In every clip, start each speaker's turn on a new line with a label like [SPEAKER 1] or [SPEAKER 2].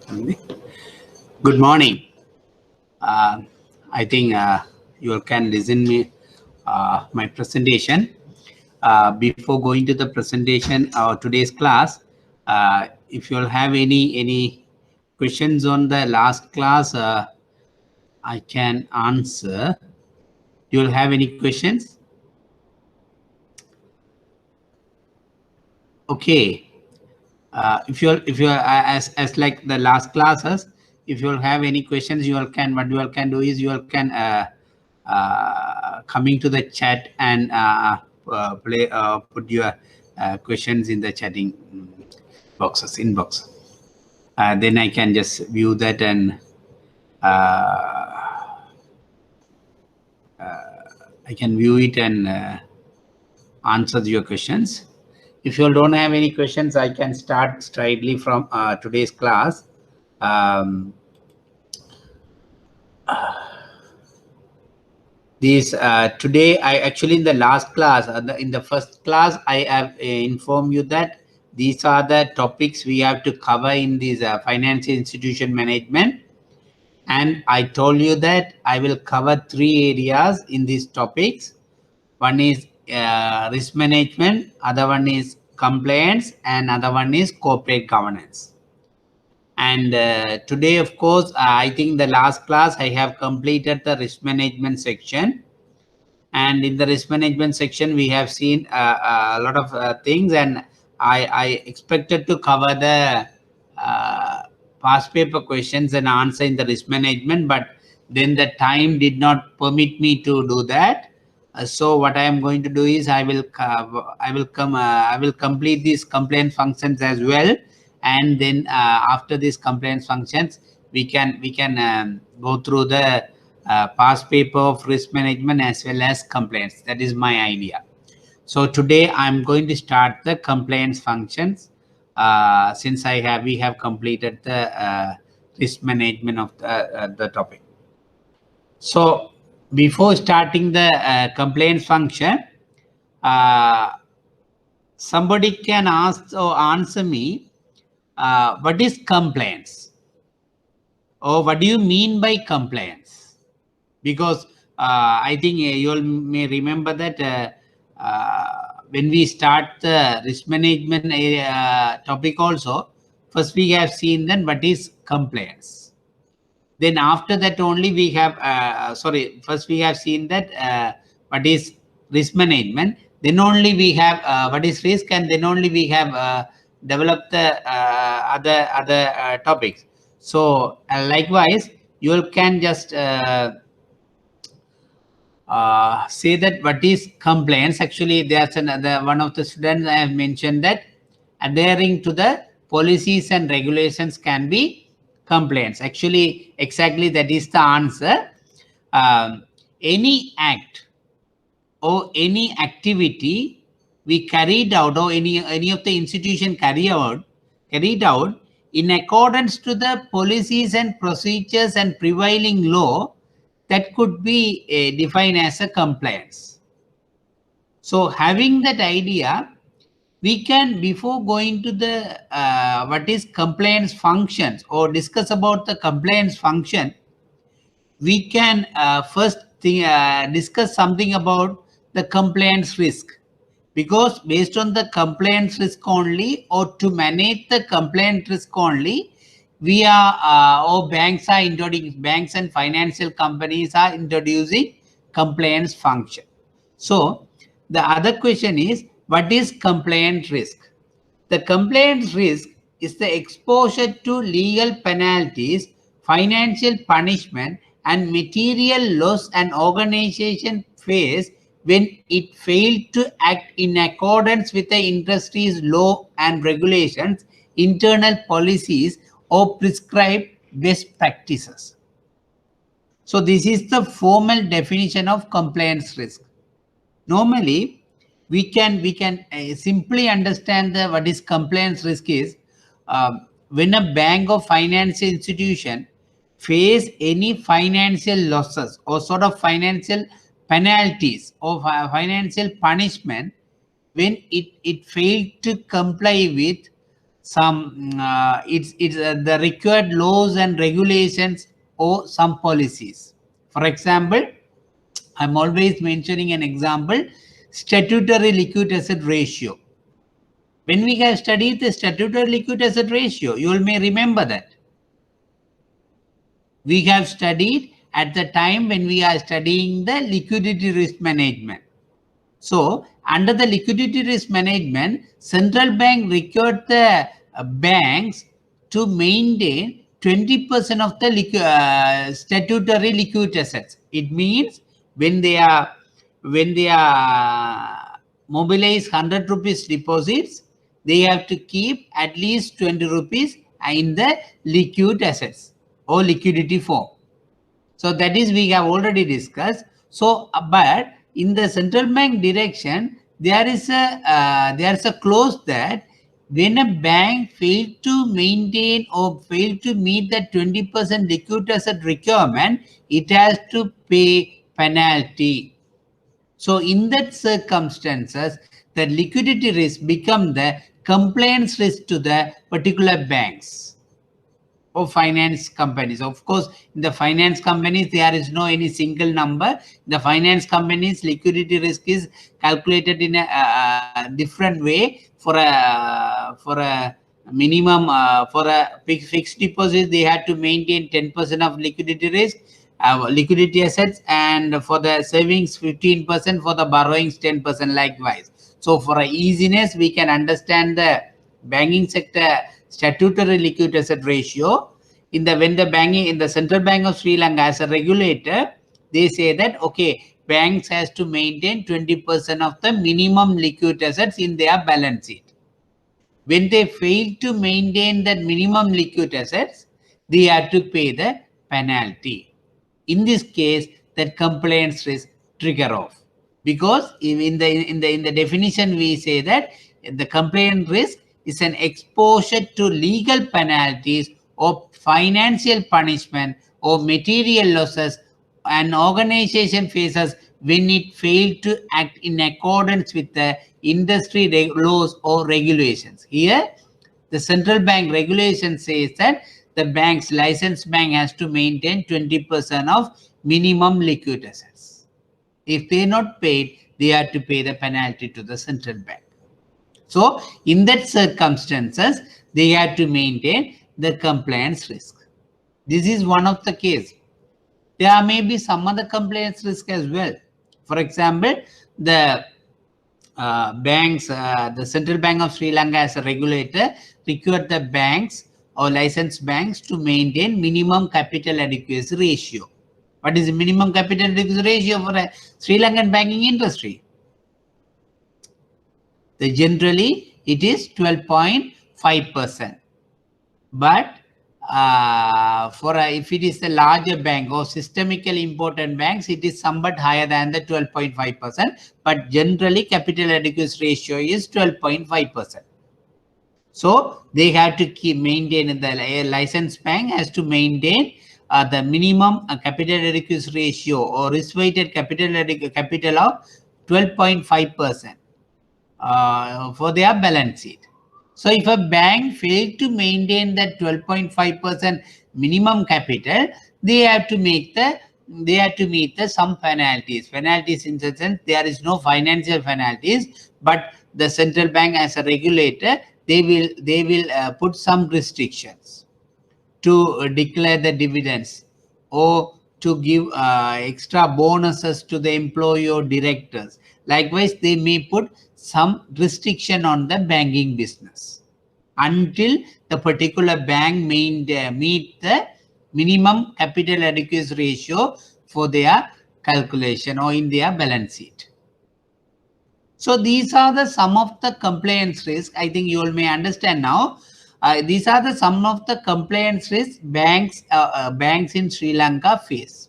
[SPEAKER 1] Good morning. I think you can listen me my presentation. Before going to the presentation or today's class, if you'll have any questions on the last class, I can answer. You'll have any questions? Okay. If you're as like the last classes, if you'll have any questions, you all can. What you all can do is you all can coming to the chat and put your questions in the chatting inbox. Then I can just view that and I can view it and answer your questions. If you don't have any questions, I can start straightly from today's class. Today, I actually in the last class, in the first class, I have informed you that these are the topics we have to cover in this financial institution management. And I told you that I will cover 3 areas in these topics. One is risk management, other one is compliance, and other one is corporate governance. And today, of course, I think the last class I have completed the risk management section. And in the risk management section, we have seen a lot of things, and I expected to cover the past paper questions and answer in the risk management, but then the time did not permit me to do that. So what I am going to do is I will complete these compliance functions as well, and then after these compliance functions, we can go through the past paper of risk management as well as compliance. That is my idea. So today I'm going to start the compliance functions since we have completed the risk management of the topic. So before starting the compliance function, somebody can ask or answer me, what is compliance? Or what do you mean by compliance? Because I think you all may remember that when we start the risk management topic also, first we have seen then what is compliance. Then after that only we have, first we have seen that what is risk management. Then only we have what is risk, and then only we have developed the other topics. So likewise, you all can just say that what is compliance. Actually, there's another one of the students I have mentioned that adhering to the policies and regulations can be compliance. Actually, exactly that is the answer. Any act or any activity we carried out, or any of the institution carried out in accordance to the policies and procedures and prevailing law, that could be defined as a compliance. So having that idea, we can, before going to the what is compliance functions or discuss about the compliance function, we can first discuss something about the compliance risk. Because based on the compliance risk only, or to manage the compliance risk only, we are or banks and financial companies are introducing compliance function. So the other question is, what is compliance risk? The compliance risk is the exposure to legal penalties, financial punishment, and material loss an organization face when it failed to act in accordance with the industry's law and regulations, internal policies, or prescribed best practices. So this is the formal definition of compliance risk. Normally, we can simply understand what is compliance risk is when a bank or financial institution face any financial losses or sort of financial penalties or financial punishment when it failed to comply with some it's the required laws and regulations or some policies. For example, I'm always mentioning an example, statutory liquid asset ratio. When we have studied the statutory liquid asset ratio, you all may remember that. We have studied at the time when we are studying the liquidity risk management. So, under the liquidity risk management, central bank required the banks to maintain 20% of the statutory liquid assets. It means when they are mobilize 100 rupees deposits, they have to keep at least 20 rupees in the liquid assets or liquidity form. So that is we have already discussed. So, but in the central bank direction, there is a clause that when a bank fails to maintain or fail to meet the 20% liquid asset requirement, it has to pay penalty. So in that circumstances, the liquidity risk become the compliance risk to the particular banks or finance companies. Of course, in the finance companies, there is no any single number. The finance companies liquidity risk is calculated in a different way. For a minimum for a fixed deposit, they had to maintain 10% of liquidity risk, liquidity assets, and for the savings 15%, for the borrowings 10% likewise. So for easiness, we can understand the banking sector statutory liquid asset ratio. When the banking in the Central Bank of Sri Lanka as a regulator, they say that okay, banks has to maintain 20% of the minimum liquid assets in their balance sheet. When they fail to maintain that minimum liquid assets, they have to pay the penalty. In this case, that compliance risk trigger off, because in the definition we say that the compliance risk is an exposure to legal penalties or financial punishment or material losses an organization faces when it failed to act in accordance with the industry laws or regulations. Here, the central bank regulation says that the bank's licensed bank has to maintain 20% of minimum liquid assets. If they are not paid, they have to pay the penalty to the central bank. So, in that circumstances, they have to maintain the compliance risk. This is one of the case. There may be some other compliance risk as well. For example, the banks, the Central Bank of Sri Lanka as a regulator required the banks or licensed banks to maintain minimum capital adequacy ratio. What is the minimum capital adequacy ratio for a Sri Lankan banking industry? Generally, it is 12.5%. But if it is a larger bank or systemically important banks, it is somewhat higher than the 12.5%. But generally, capital adequacy ratio is 12.5%. So they have to maintain, the licensed bank has to maintain the minimum capital adequacy ratio or risk-weighted capital of 12.5% for their balance sheet. So if a bank failed to maintain that 12.5% minimum capital, they have to meet some penalties. Penalties in the sense there is no financial penalties, but the central bank as a regulator, they will put some restrictions to declare the dividends or to give extra bonuses to the employee or directors. Likewise, they may put some restriction on the banking business until the particular bank meet the minimum capital adequacy ratio for their calculation or in their balance sheet. So these are some of the compliance risks. I think you all may understand now. These are some of the compliance risks banks in Sri Lanka face.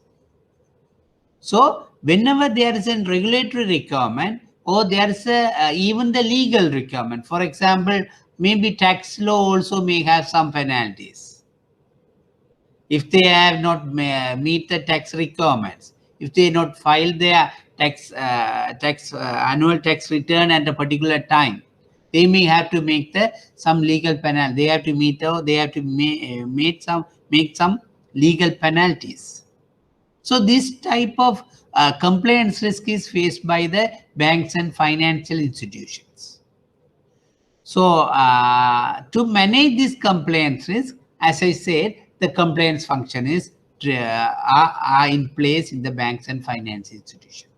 [SPEAKER 1] So whenever there is a regulatory requirement or there is even the legal requirement, for example, maybe tax law also may have some penalties if they have not meet the tax requirements, if they not file their annual tax return at a particular time. They may have to make some legal penalty. They have to make some legal penalties. So this type of compliance risk is faced by the banks and financial institutions. So to manage this compliance risk, as I said, the compliance function is are in place in the banks and finance institutions.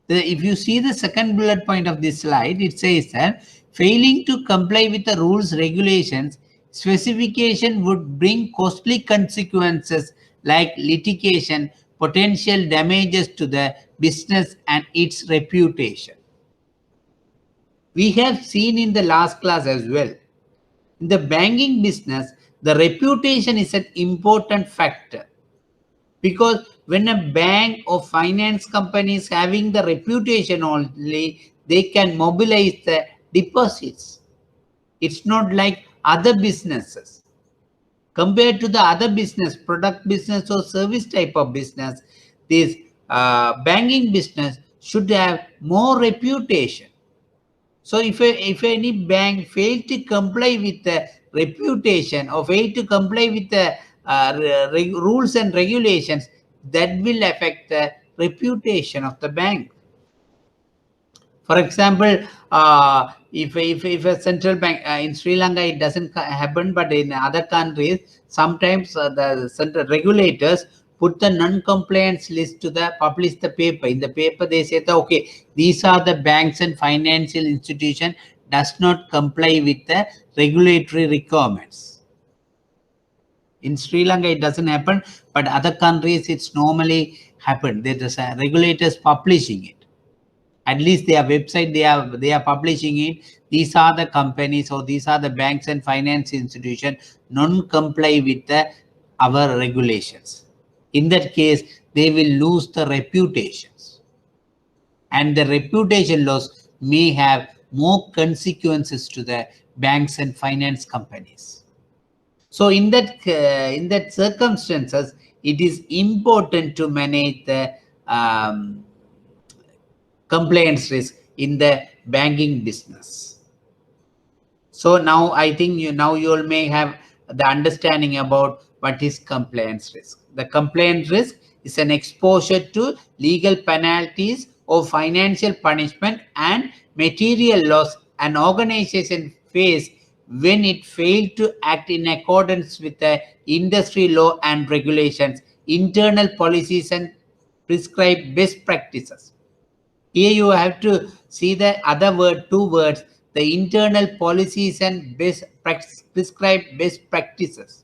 [SPEAKER 1] If you see the second bullet point of this slide, it says that failing to comply with the rules, regulations, specification would bring costly consequences like litigation, potential damages to the business and its reputation. We have seen in the last class as well. In the banking business, the reputation is an important factor. Because when a bank or finance company is having the reputation only, they can mobilize the deposits. It's not like other businesses. Compared to the other business, product business or service type of business, this banking business should have more reputation. So if any bank fails to comply with the reputation or fail to comply with the rules and regulations, that will affect the reputation of the bank. For example, if a central bank in Sri Lanka, it doesn't happen, but in other countries, sometimes the central regulators put the non-compliance list to publish the paper. In the paper, they say that, okay, these are the banks and financial institution does not comply with the regulatory requirements. In Sri Lanka, it doesn't happen, but other countries, it's normally happen. There's regulators publishing it. At least their website, they are publishing it. These are the companies or these are the banks and finance institutions non-comply with our regulations. In that case, they will lose the reputations. And the reputation loss may have more consequences to the banks and finance companies. So in that circumstances, it is important to manage the compliance risk in the banking business. So now I think you all may have the understanding about what is compliance risk. The compliance risk is an exposure to legal penalties or financial punishment and material loss an organization face when it failed to act in accordance with the industry law and regulations, internal policies and prescribed best practices. Here you have to see the other word, two words, the internal policies and prescribed best practices.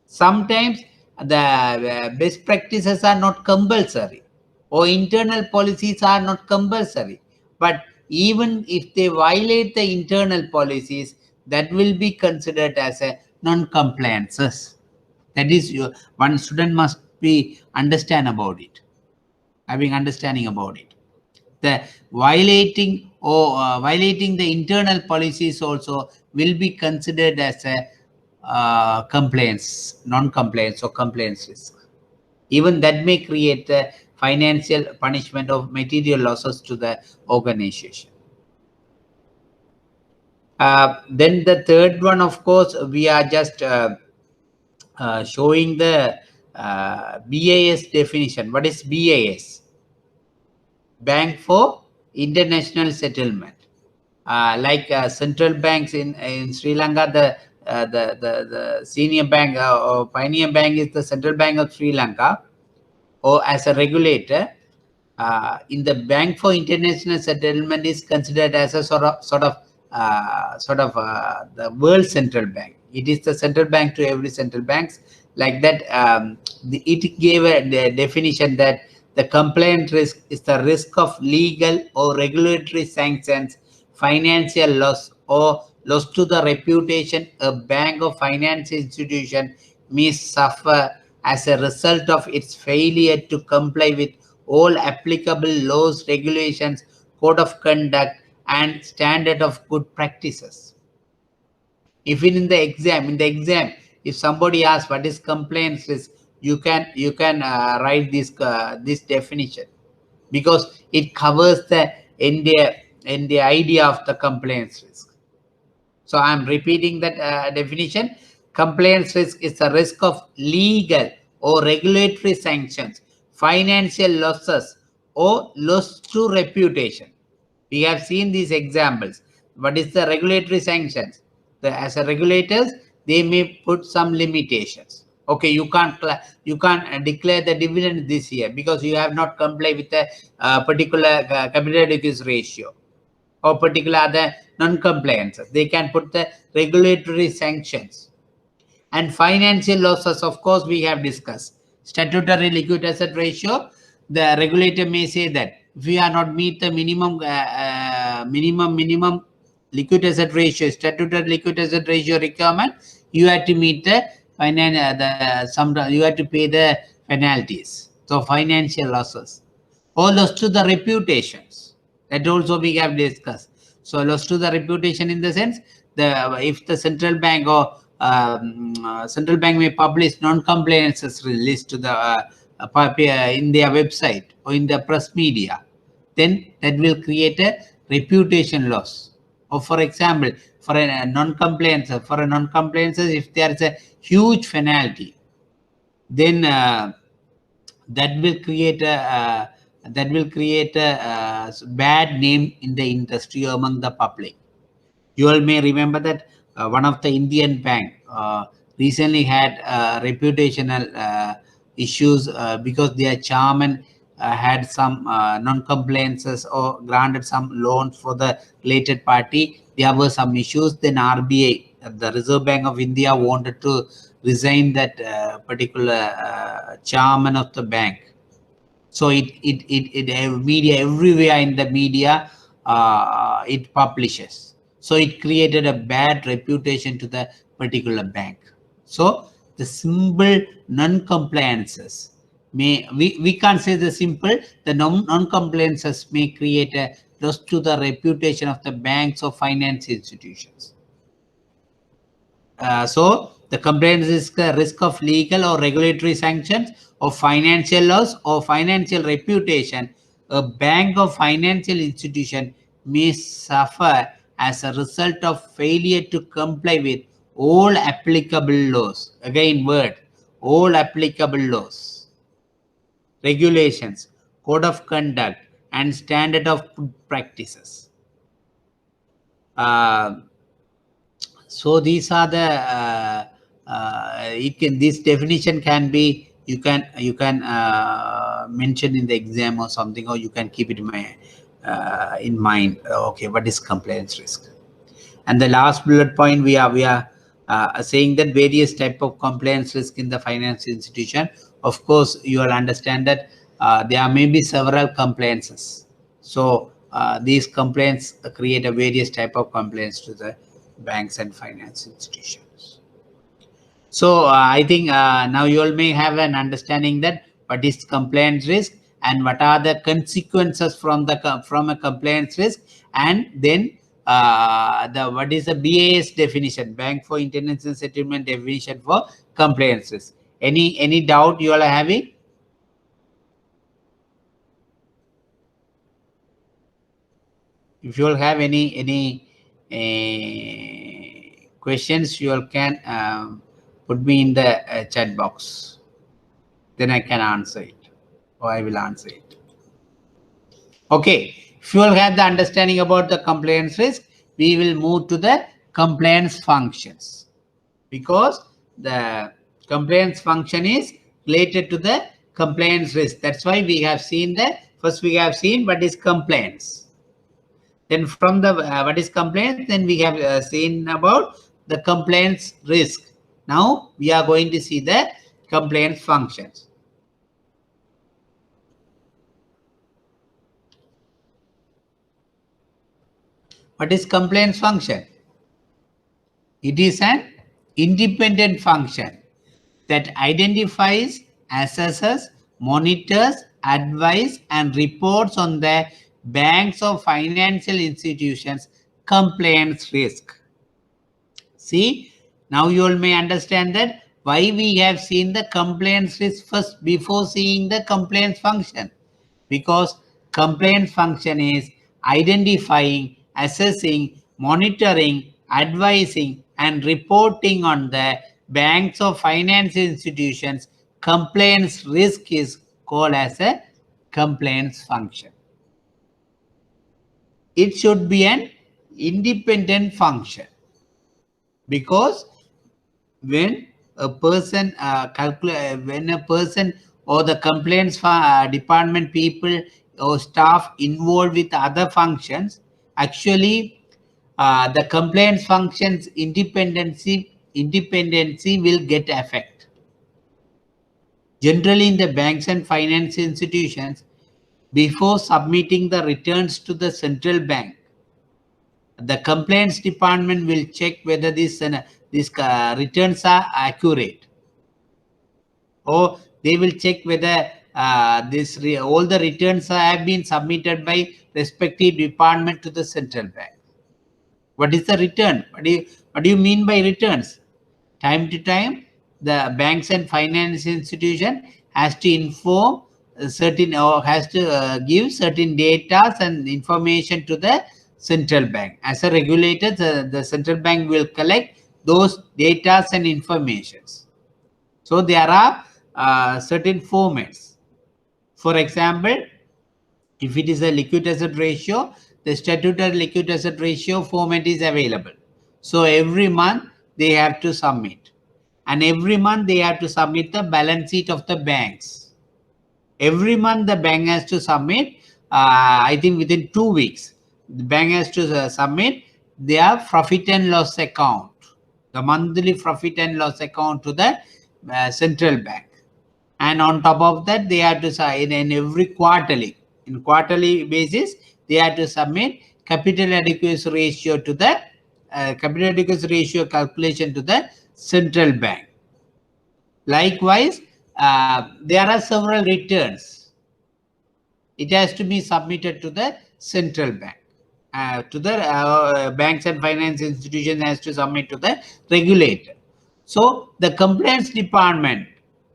[SPEAKER 1] Sometimes the best practices are not compulsory or internal policies are not compulsory. But even if they violate the internal policies, that will be considered as a non-compliances. That is, one student must be understand about it, having understanding about it. The violating the internal policies also will be considered as a compliance, non-compliance or compliance risk. Even that may create a financial punishment of material losses to the organization. Then the third one, of course, we are just showing the BAS definition. What is BAS? Bank for International Settlement. Like central banks in Sri Lanka, the senior bank or pioneer bank is the Central Bank of Sri Lanka, or as a regulator. In the Bank for International Settlement is considered as a sort of the world central bank. It is the central bank to every central banks. Like that, it gave a definition that the compliance risk is the risk of legal or regulatory sanctions, financial loss, or loss to the reputation a bank or finance institution may suffer as a result of its failure to comply with all applicable laws, regulations, code of conduct, and standard of good practices. Even in the exam, if somebody asks what is compliance risk, you can write this definition, because it covers the entire in the idea of the compliance risk. So I'm repeating that definition. Compliance risk is a risk of legal or regulatory sanctions, financial losses, or loss to reputation. We have seen these examples. What is the regulatory sanctions? As a regulators, they may put some limitations. Okay, you can't declare the dividend this year because you have not complied with a particular capital adequacy ratio or particular other non-compliances. They can put the regulatory sanctions. And financial losses, of course, we have discussed. Statutory liquid asset ratio, the regulator may say that if we are not meet the minimum liquid asset ratio, statutory liquid asset ratio requirement, you have to meet the you have to pay the penalties. So financial losses, or loss to the reputations, that also we have discussed. So loss to the reputation in the sense, if the central bank or central bank may publish non-compliances list to the in their website or in the press media, then that will create a reputation loss. Or for example, for a non-compliance, if there is a huge penalty, then that will create a bad name in the industry among the public. You all may remember that one of the Indian bank recently had reputational issues because their chairman had some non-compliances or granted some loans for the related party. There were some issues. Then RBI, the Reserve Bank of India, wanted to resign that particular chairman of the bank. So media everywhere in the media it publishes. So it created a bad reputation to the particular bank. So the simple non-compliances may, we can't say the simple, the non-compliances may create a loss to the reputation of the banks or finance institutions. So the compliance is the risk of legal or regulatory sanctions or financial loss or financial reputation. A bank or financial institution may suffer as a result of failure to comply with all applicable laws. Again, word, all applicable laws, regulations, code of conduct, and standard of practices. So these are the this definition can be, you can mention in the exam or something, or you can keep it in mind. Okay, what is compliance risk? And the last bullet point, we are saying that various type of compliance risk in the finance institution. Of course, you will understand that there may be several compliances. So these complaints create a various type of complaints to the banks and finance institutions. So I think now you all may have an understanding that what is compliance risk and what are the consequences from a compliance risk, and then what is the BAS definition, Bank for International Settlement definition for compliance risk. Any doubt you all are having? If you all have any questions, you all can put me in the chat box. Then I can answer it, or I will answer it. Okay, if you all have the understanding about the compliance risk, we will move to the compliance functions, because the compliance function is related to the compliance risk. That's why we have seen that first we have seen what is compliance. Then from the what is compliance, then we have seen about the compliance risk. Now we are going to see the compliance functions. What is compliance function? It is an independent function that identifies, assesses, monitors, advises, and reports on the banks or financial institutions' compliance risk. See, now you all may understand that why we have seen the compliance risk first before seeing the compliance function. Because compliance function is identifying, assessing, monitoring, advising, and reporting on the banks or finance institutions compliance risk is called as a compliance function. It should be an independent function, because when a person when a person or the complaints department people or staff involved with other functions, actually the complaints functions independency will get affected. Generally in the banks and finance institutions, before submitting the returns to the central bank, the complaints department will check whether these returns are accurate, or they will check whether all the returns have been submitted by respective department to the central bank. What is the return? What do you mean by returns? Time to time, the banks and finance institution has to inform certain, or has to give certain data and information to the central bank. As a regulator, the central bank will collect those data and informations. So there are certain formats. For example, if it is a liquid asset ratio, the statutory liquid asset ratio format is available. So every month they have to submit. And every month they have to submit the balance sheet of the banks. Every month the bank has to submit, I think within 2 weeks, the bank has to submit their profit and loss account, the monthly profit and loss account to the central bank. And on top of that, they have to sign in every quarterly. In quarterly basis, they have to submit capital adequacy ratio to the capital adequacy ratio calculation to the central bank. Likewise, there are several returns. It has to be submitted to the central bank. To the banks and finance institutions has to submit to the regulator. So the compliance department,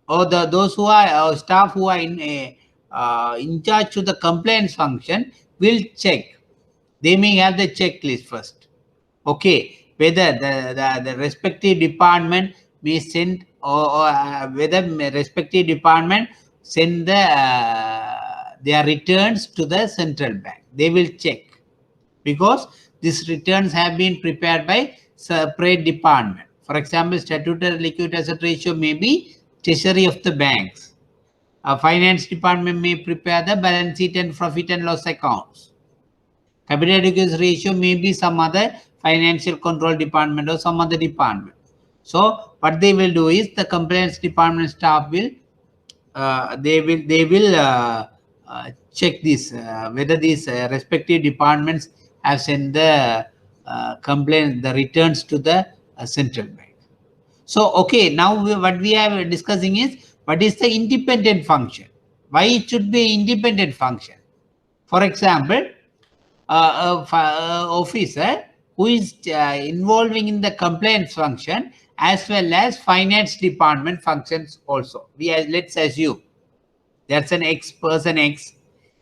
[SPEAKER 1] or those who are staff who are in charge to the compliance function will check. They may have the checklist first. Okay, whether the respective department may send, or whether respective department send their returns to the central bank. They will check, because these returns have been prepared by separate department. For example, statutory liquid asset ratio may be treasury of the banks. A finance department may prepare the balance sheet and profit and loss accounts. Capital adequacy ratio may be some other financial control department or some other department. So what they will do is, the compliance department staff will check this whether these respective departments have sent the the returns to the central bank. So okay, now what we are discussing is, what is the independent function? Why it should be independent function? For example, officer who is involving in the compliance function as well as finance department functions also. Let's assume that's an person X.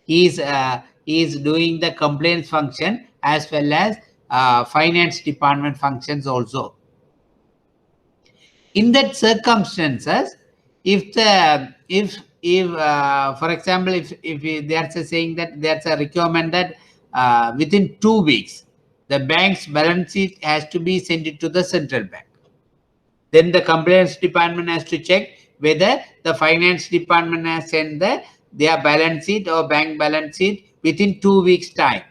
[SPEAKER 1] He is doing the compliance function as well as finance department functions also. In that circumstances, if for example, if there's saying that there's a requirement that within 2 weeks the bank's balance sheet has to be sent to the central bank, then the compliance department has to check whether the finance department has sent their balance sheet or bank balance sheet within 2 weeks time.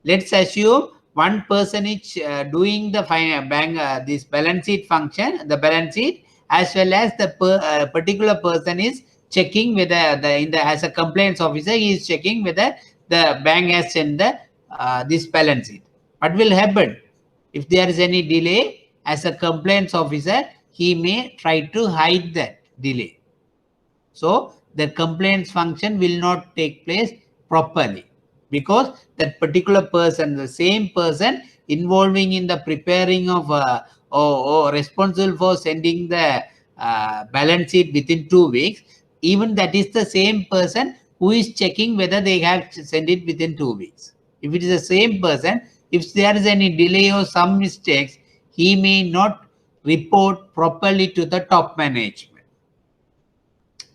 [SPEAKER 1] Let's assume one person is doing the bank this balance sheet function, the balance sheet, as well as the particular person is checking whether as a compliance officer, he is checking whether the bank has sent this balance sheet. What will happen if there is any delay? As a compliance officer, he may try to hide that delay. So the compliance function will not take place properly, because that particular person, the same person involving in the preparing of or responsible for sending the balance sheet within 2 weeks, even that is the same person who is checking whether they have sent it within 2 weeks. If it is the same person, if there is any delay or some mistakes, he may not report properly to the top management.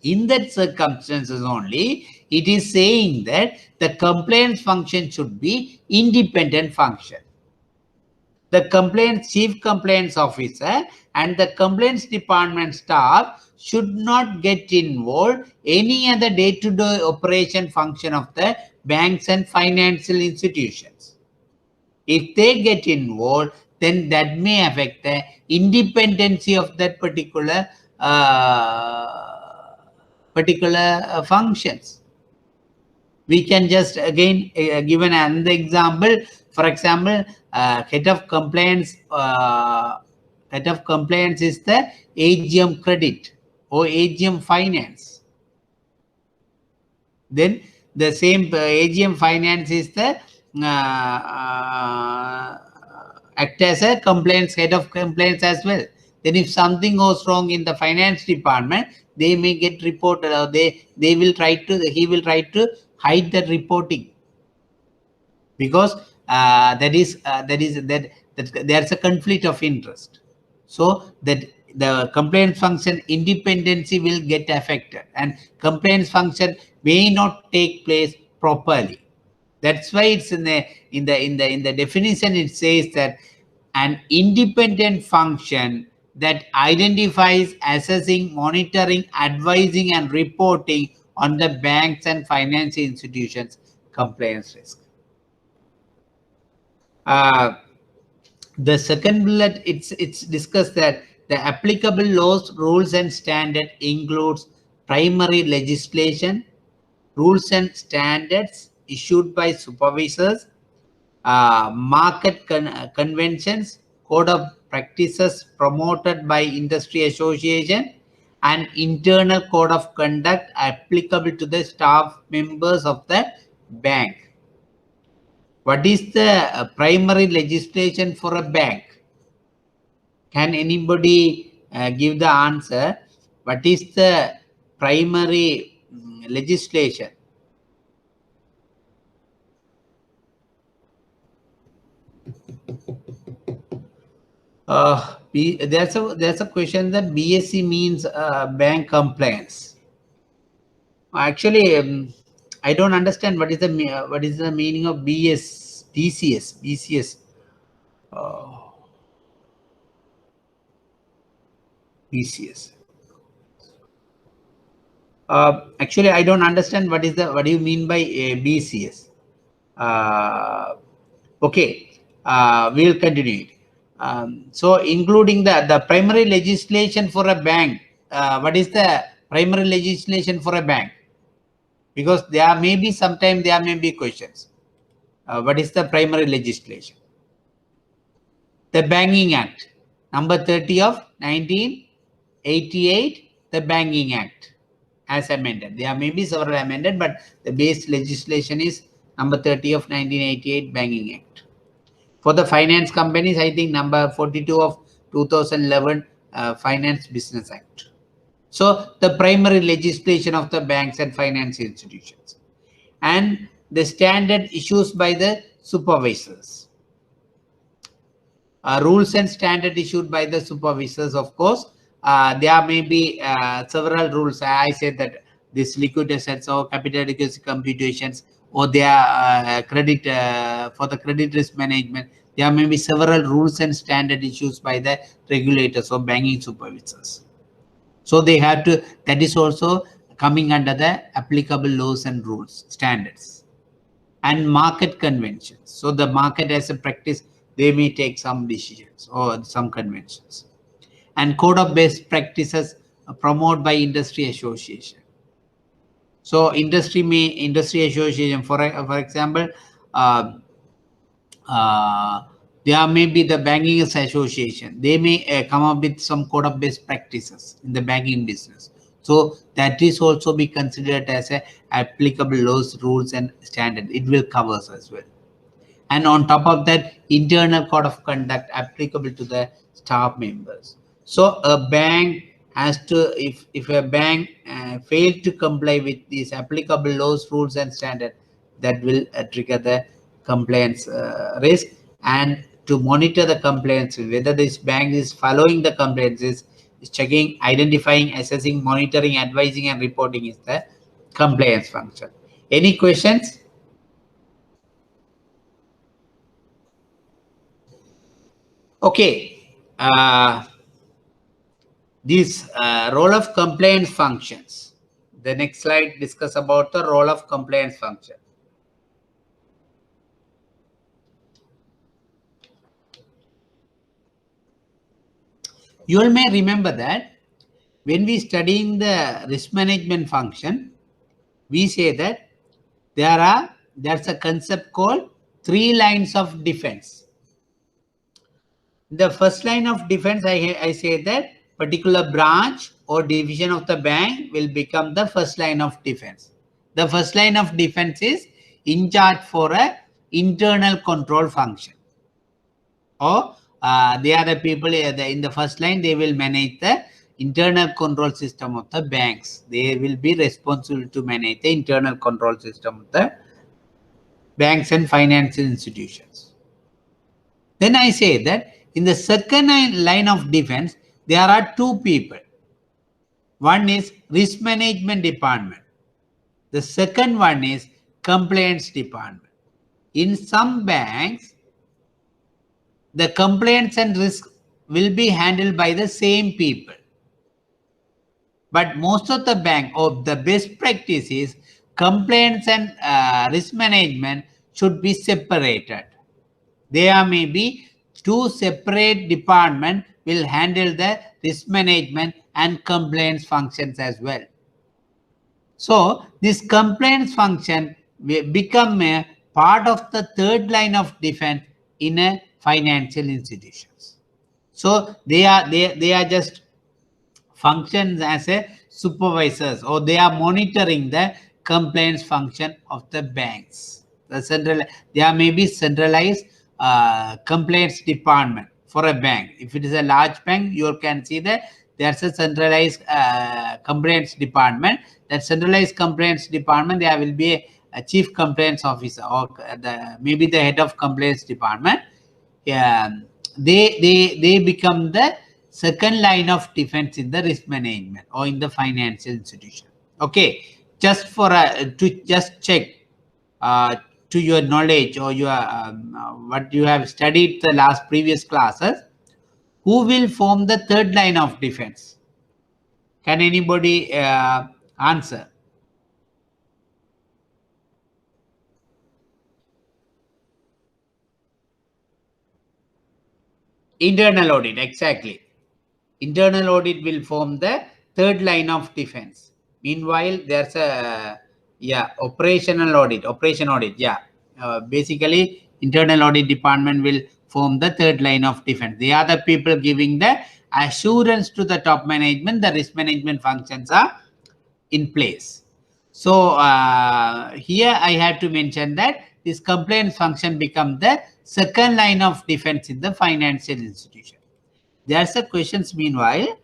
[SPEAKER 1] In that circumstances only, it is saying that the compliance function should be independent function. The chief compliance officer and the compliance department staff should not get involved any other day-to-day operation function of the banks and financial institutions. If they get involved, then that may affect the independency of that particular functions. We can just again give another example. For example, head of compliance is the AGM credit or AGM finance. Then the same AGM finance is the act as a head of compliance as well. Then if something goes wrong in the finance department, they may get reported, or he will try to hide the reporting, because there's a conflict of interest. So that the compliance function independency will get affected, and compliance function may not take place properly. That's why it's in the definition. It says that an independent function that identifies, assessing, monitoring, advising, and reporting on the banks and financial institutions' compliance risk. The second bullet, it's discussed that the applicable laws, rules, and standard includes primary legislation, rules and standards issued by supervisors, market conventions, code of practices promoted by industry association, and internal code of conduct applicable to the staff members of the bank. What is the primary legislation for a bank? Can anybody give the answer? What is the primary legislation? There's a question that BSc means bank compliance. Actually, I don't understand what is the meaning of BCS. BCS. Actually, I don't understand what do you mean by BCS. Okay, we'll continue it. So including the primary legislation for a bank. What is the primary legislation for a bank? Because sometimes there may be questions. What is the primary legislation? The Banking Act, number 30 of 1988, the Banking Act as amended. There may be several amended, but the base legislation is number 30 of 1988 Banking Act. For the finance companies, I think number 42 of 2011 Finance Business Act. So the primary legislation of the banks and finance institutions, and the standard issues by the supervisors. Rules and standard issued by the supervisors, of course. There may be several rules. I said that this liquid assets or capital adequacy computations, or their credit for the credit risk management. There may be several rules and standard issues by the regulators or banking supervisors. So they have to, that is also coming under the applicable laws and rules, standards, and market conventions. So the market as a practice, they may take some decisions or some conventions, and code of best practices promoted by industry association. So industry association, for example, there may be the banking association. They may come up with some code of best practices in the banking business. So that is also be considered as a applicable laws, rules, and standard. It will cover as well. And on top of that, internal code of conduct applicable to the staff members. So a bank as to if a bank failed to comply with these applicable laws, rules, and standards, that will trigger the compliance risk. And to monitor the compliance, whether this bank is following the compliance, is checking, identifying, assessing, monitoring, advising, and reporting is the compliance function. Any questions? Okay. This role of compliance functions. The next slide discuss about the role of compliance function. You all may remember that when we studying the risk management function, we say that there's a concept called 3 lines of defense. The first line of defense, I say that particular branch or division of the bank will become the first line of defense. The first line of defense is in charge for a internal control function, or they are the people in the first line. They will manage the internal control system of the banks. They will be responsible to manage the internal control system of the banks and financial institutions. Then I say that in the second line of defense, there are 2 people. One is risk management department. The second one is compliance department. In some banks, the compliance and risk will be handled by the same people. But most of the bank, or the best practice is compliance and risk management should be separated. There may be 2 separate departments will handle the risk management and compliance functions as well. So this compliance function will become a part of the third line of defense in a financial institutions. So they are just functions as a supervisors, or they are monitoring the compliance function of the banks. There may be centralized compliance department for a bank. If it is a large bank, you can see that there's a centralized compliance department. That centralized compliance department, there will be a chief compliance officer, or maybe the head of compliance department. They become the second line of defense in the risk management or in the financial institution. Okay, just for to just check to your knowledge, or your what you have studied the last previous classes, who will form the third line of defense? Can anybody answer? Internal audit, exactly. Internal audit will form the third line of defense. Meanwhile, there's a operational audit, operation audit. Basically, internal audit department will form the third line of defense. They are the people giving the assurance to the top management. The risk management functions are in place. So here I have to mention that this compliance function becomes the second line of defense in the financial institution. There's a questions meanwhile.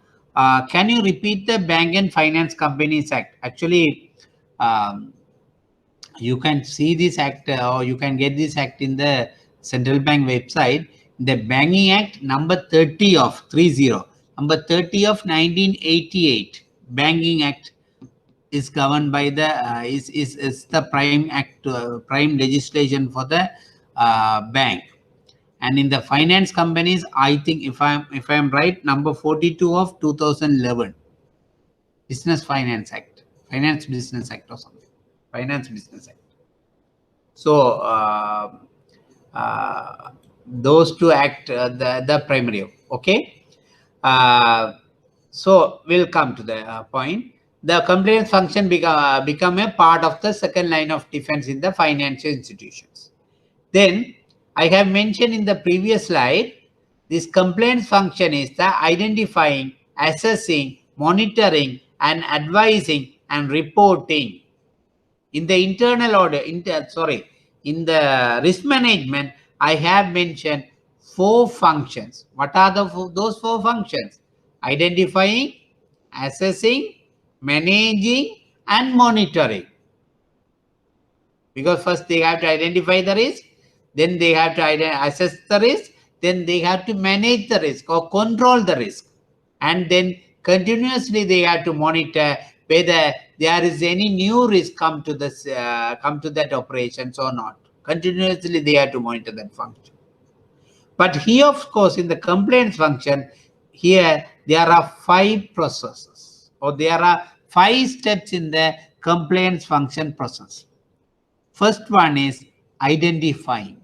[SPEAKER 1] Can you repeat the Bank and Finance Companies Act? Actually, you can see this act, or you can get this act in the Central Bank website. The Banking Act number 30 of 1988. Banking Act is governed by the is the prime act, prime legislation for the bank. And in the finance companies, I think if I'm right, number 42 of 2011, Business Finance Act, Finance Business Act or something, Finance Business Act. So those 2 act the primary. Okay. So we'll come to the point. The compliance function become a part of the second line of defense in the financial institutions. Then I have mentioned in the previous slide, this compliance function is the identifying, assessing, monitoring, and advising and reporting. In the internal audit, in the risk management, I have mentioned 4 functions. What are those 4 functions? Identifying, assessing, managing, and monitoring. Because first they have to identify the risk, then they have to assess the risk, then they have to manage the risk or control the risk, and then continuously they have to monitor whether there is any new risk come to that operations or not. Continuously they have to monitor that function. But here, of course, in the compliance function, here there are 5 processes, or there are 5 steps in the compliance function process. First one is identifying.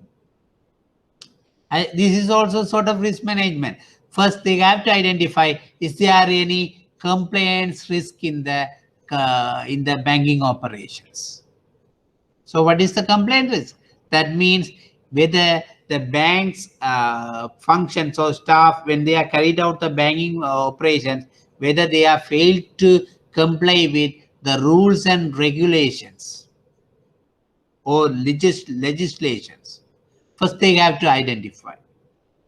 [SPEAKER 1] This is also sort of risk management. First, they have to identify, is there any compliance risk in the banking operations? So what is the compliance risk? That means whether the bank's functions or staff, when they are carried out the banking operations, whether they are failed to comply with the rules and regulations or legislations. First, they have to identify.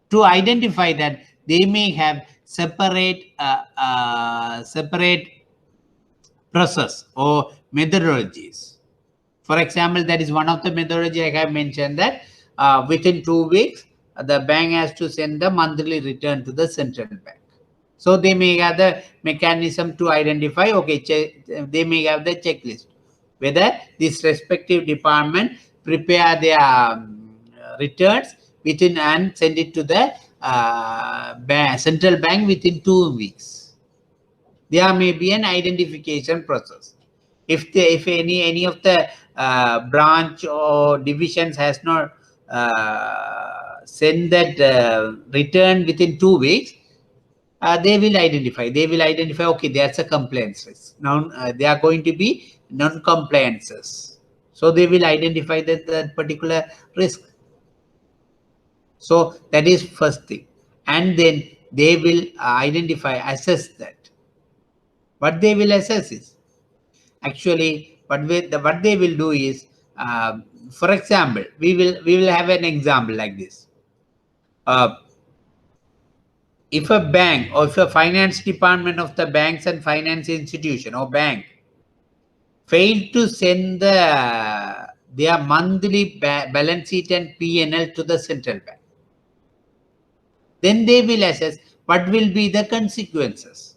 [SPEAKER 1] To identify that, they may have separate process or methodologies. For example, that is one of the methodology I have mentioned, that within 2 weeks, the bank has to send the monthly return to the central bank. So they may have the mechanism to identify, okay, they may have the checklist, whether this respective department prepare their returns within and send it to the central bank within 2 weeks. There may be an identification process. If any of the branch or divisions has not sent that return within 2 weeks, they will identify. Okay, there's a compliance risk. Now they are going to be non-compliances. So they will identify that particular risk. So that is first thing. And then they will assess that. What they will assess is, actually, what they will do is, for example, we will have an example like this. If a bank or if a finance department of the banks and finance institution or bank failed to send their monthly balance sheet and P&L to the central bank, then they will assess what will be the consequences.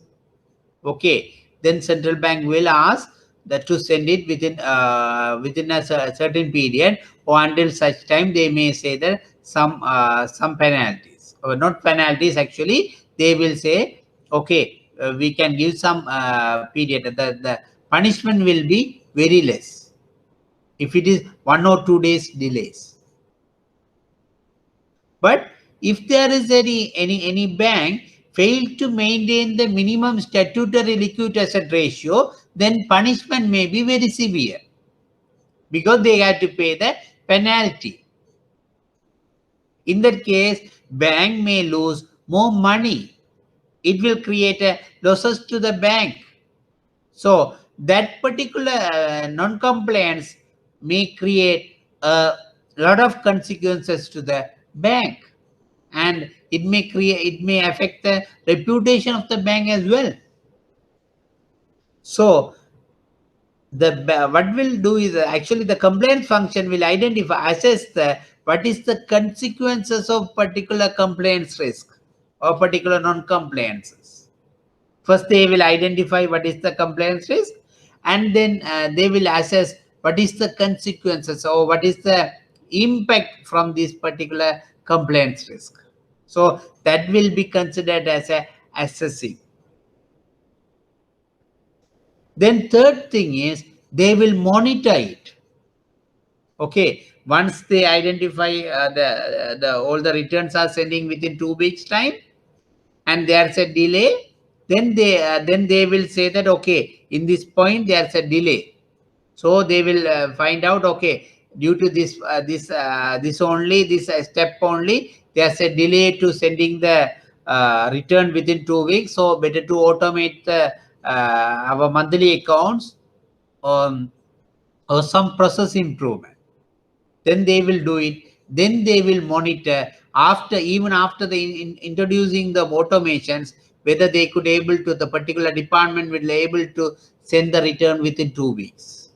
[SPEAKER 1] Okay, then central bank will ask that to send it within a certain period, or until such time they may say that some penalties, or not penalties, actually they will say, okay, we can give some period. The punishment will be very less if it is 1 or 2 days delays. But if there is any bank failed to maintain the minimum statutory liquid asset ratio, then punishment may be very severe, because they have to pay the penalty. In that case, bank may lose more money. It will create losses to the bank. So that particular non-compliance may create a lot of consequences to the bank, and it may affect the reputation of the bank as well. So what will do is, actually the compliance function will assess what is the consequences of particular compliance risk or particular non-compliances. First, they will identify what is the compliance risk, and then they will assess what is the consequences or what is the impact from this particular compliance risk. So that will be considered as a assessing. Then third thing is, they will monitor it. Okay, once they identify all the returns are sending within 2 weeks time, and there's a delay, then they will say that, okay, in this point there's a delay. So they will find out, okay, due to this step only, there's a delay to sending the return within 2 weeks. So better to automate our monthly accounts, or some process improvement. Then they will do it. Then they will monitor even after the introducing the automations, whether they could able to, the particular department will able to send the return within 2 weeks.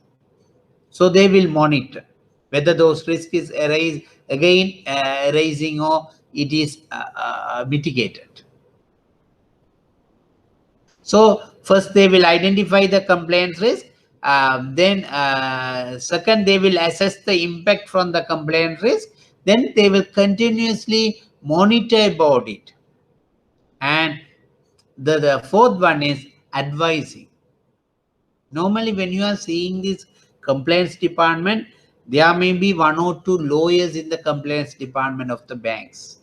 [SPEAKER 1] So they will monitor whether those risks is arising or it is mitigated. So first they will identify the compliance risk. Then second, they will assess the impact from the compliance risk. Then they will continuously monitor about it. And the fourth one is advising. Normally, when you are seeing this compliance department, there may be 1 or 2 lawyers in the compliance department of the banks.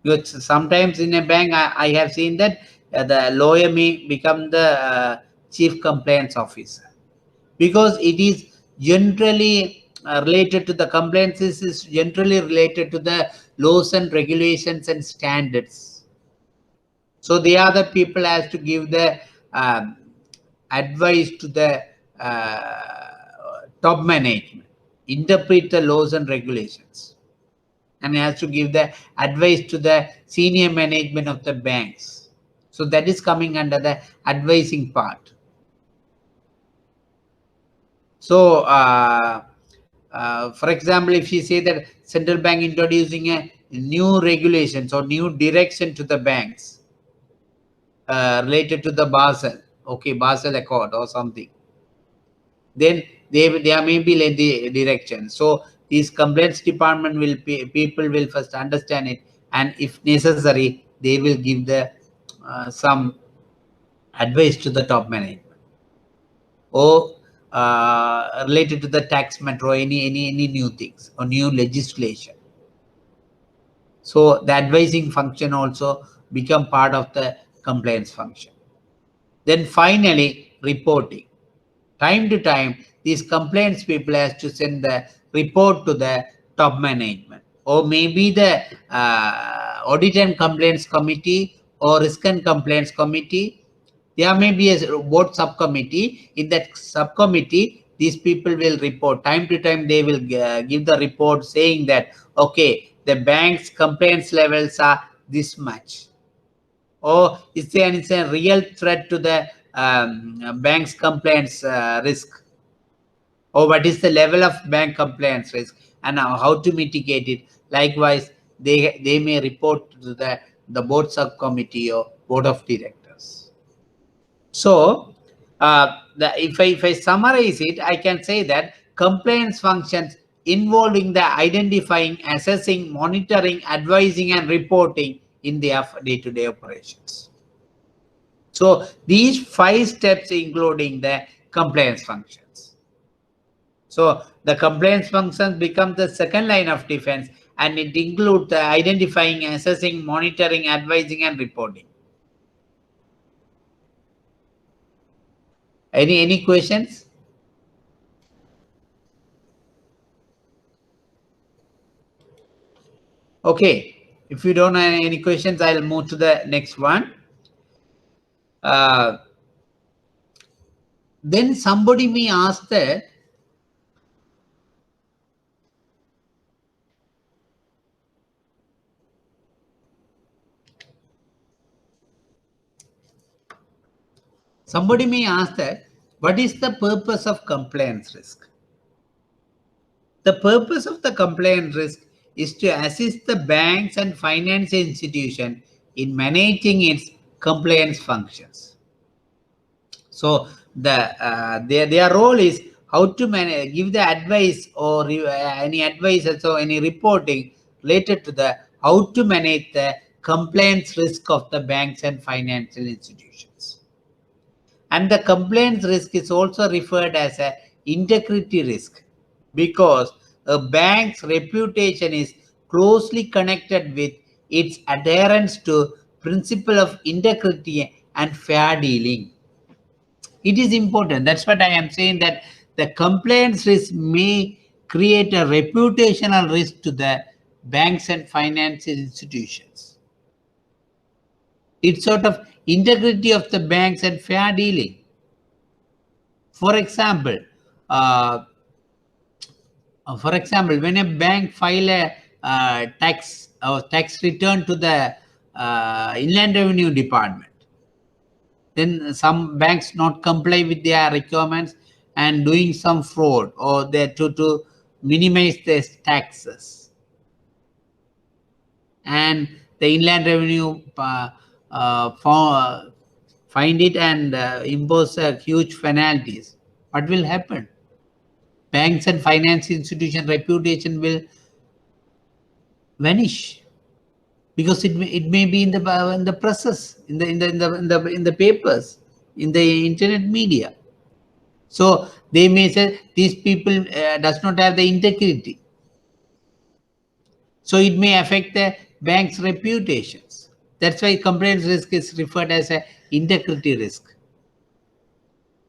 [SPEAKER 1] Because sometimes in a bank, I have seen that the lawyer may become the chief compliance officer, because it is generally related to the compliances, is generally related to the laws and regulations and standards. So they are the people has to give the advice to the top management, interpret the laws and regulations, and has to give the advice to the senior management of the banks. So that is coming under the advising part. So for example, if you say that central bank introducing a new regulations or new direction to the banks related to the Basel, okay, Basel Accord or something, then there may be the direction. So these compliance department will people will first understand it, and if necessary, they will give the some advice to the top management, or related to the tax matter or any new things or new legislation. So the advising function also become part of the compliance function. Then finally, reporting. Time to time, these complaints people has to send the report to the top management, or maybe the audit and complaints committee or risk and complaints committee. There may be a board subcommittee. In that subcommittee, these people will report. Time to time, they will give the report saying that, okay, the bank's complaints levels are this much. Or is there a real threat to the bank's compliance risk? Or what is the level of bank compliance risk and how to mitigate it? Likewise, they may report to the board subcommittee or board of directors. So if I summarize it, I can say that compliance functions involving the identifying, assessing, monitoring, advising, and reporting in their day-to-day operations. So these 5 steps including the compliance functions. So the compliance functions become the second line of defense, and it includes the identifying, assessing, monitoring, advising, and reporting. Any questions? Okay, if you don't have any questions, I'll move to the next one. Then somebody may ask that, what is the purpose of compliance risk? The purpose of the compliance risk is to assist the banks and financial institutions in managing its compliance functions. So their role is how to manage, give the advice or any advice, so any reporting related to the how to manage the compliance risk of the banks and financial institutions. And the compliance risk is also referred as a integrity risk, because a bank's reputation is closely connected with its adherence to principle of integrity and fair dealing. It is important. That's what I am saying, that the compliance risk may create a reputational risk to the banks and financial institutions. It's sort of integrity of the banks and fair dealing. For example, when a bank file a tax return to the Inland Revenue Department. Then some banks not comply with their requirements and doing some fraud or they to minimize their taxes. And the Inland Revenue find it and impose huge penalties. What will happen? Banks and finance institution reputation will vanish because it may be in the presses, in the papers, in the internet media. So they may say these people does not have the integrity. So it may affect the bank's reputations. That's why compliance risk is referred as an integrity risk.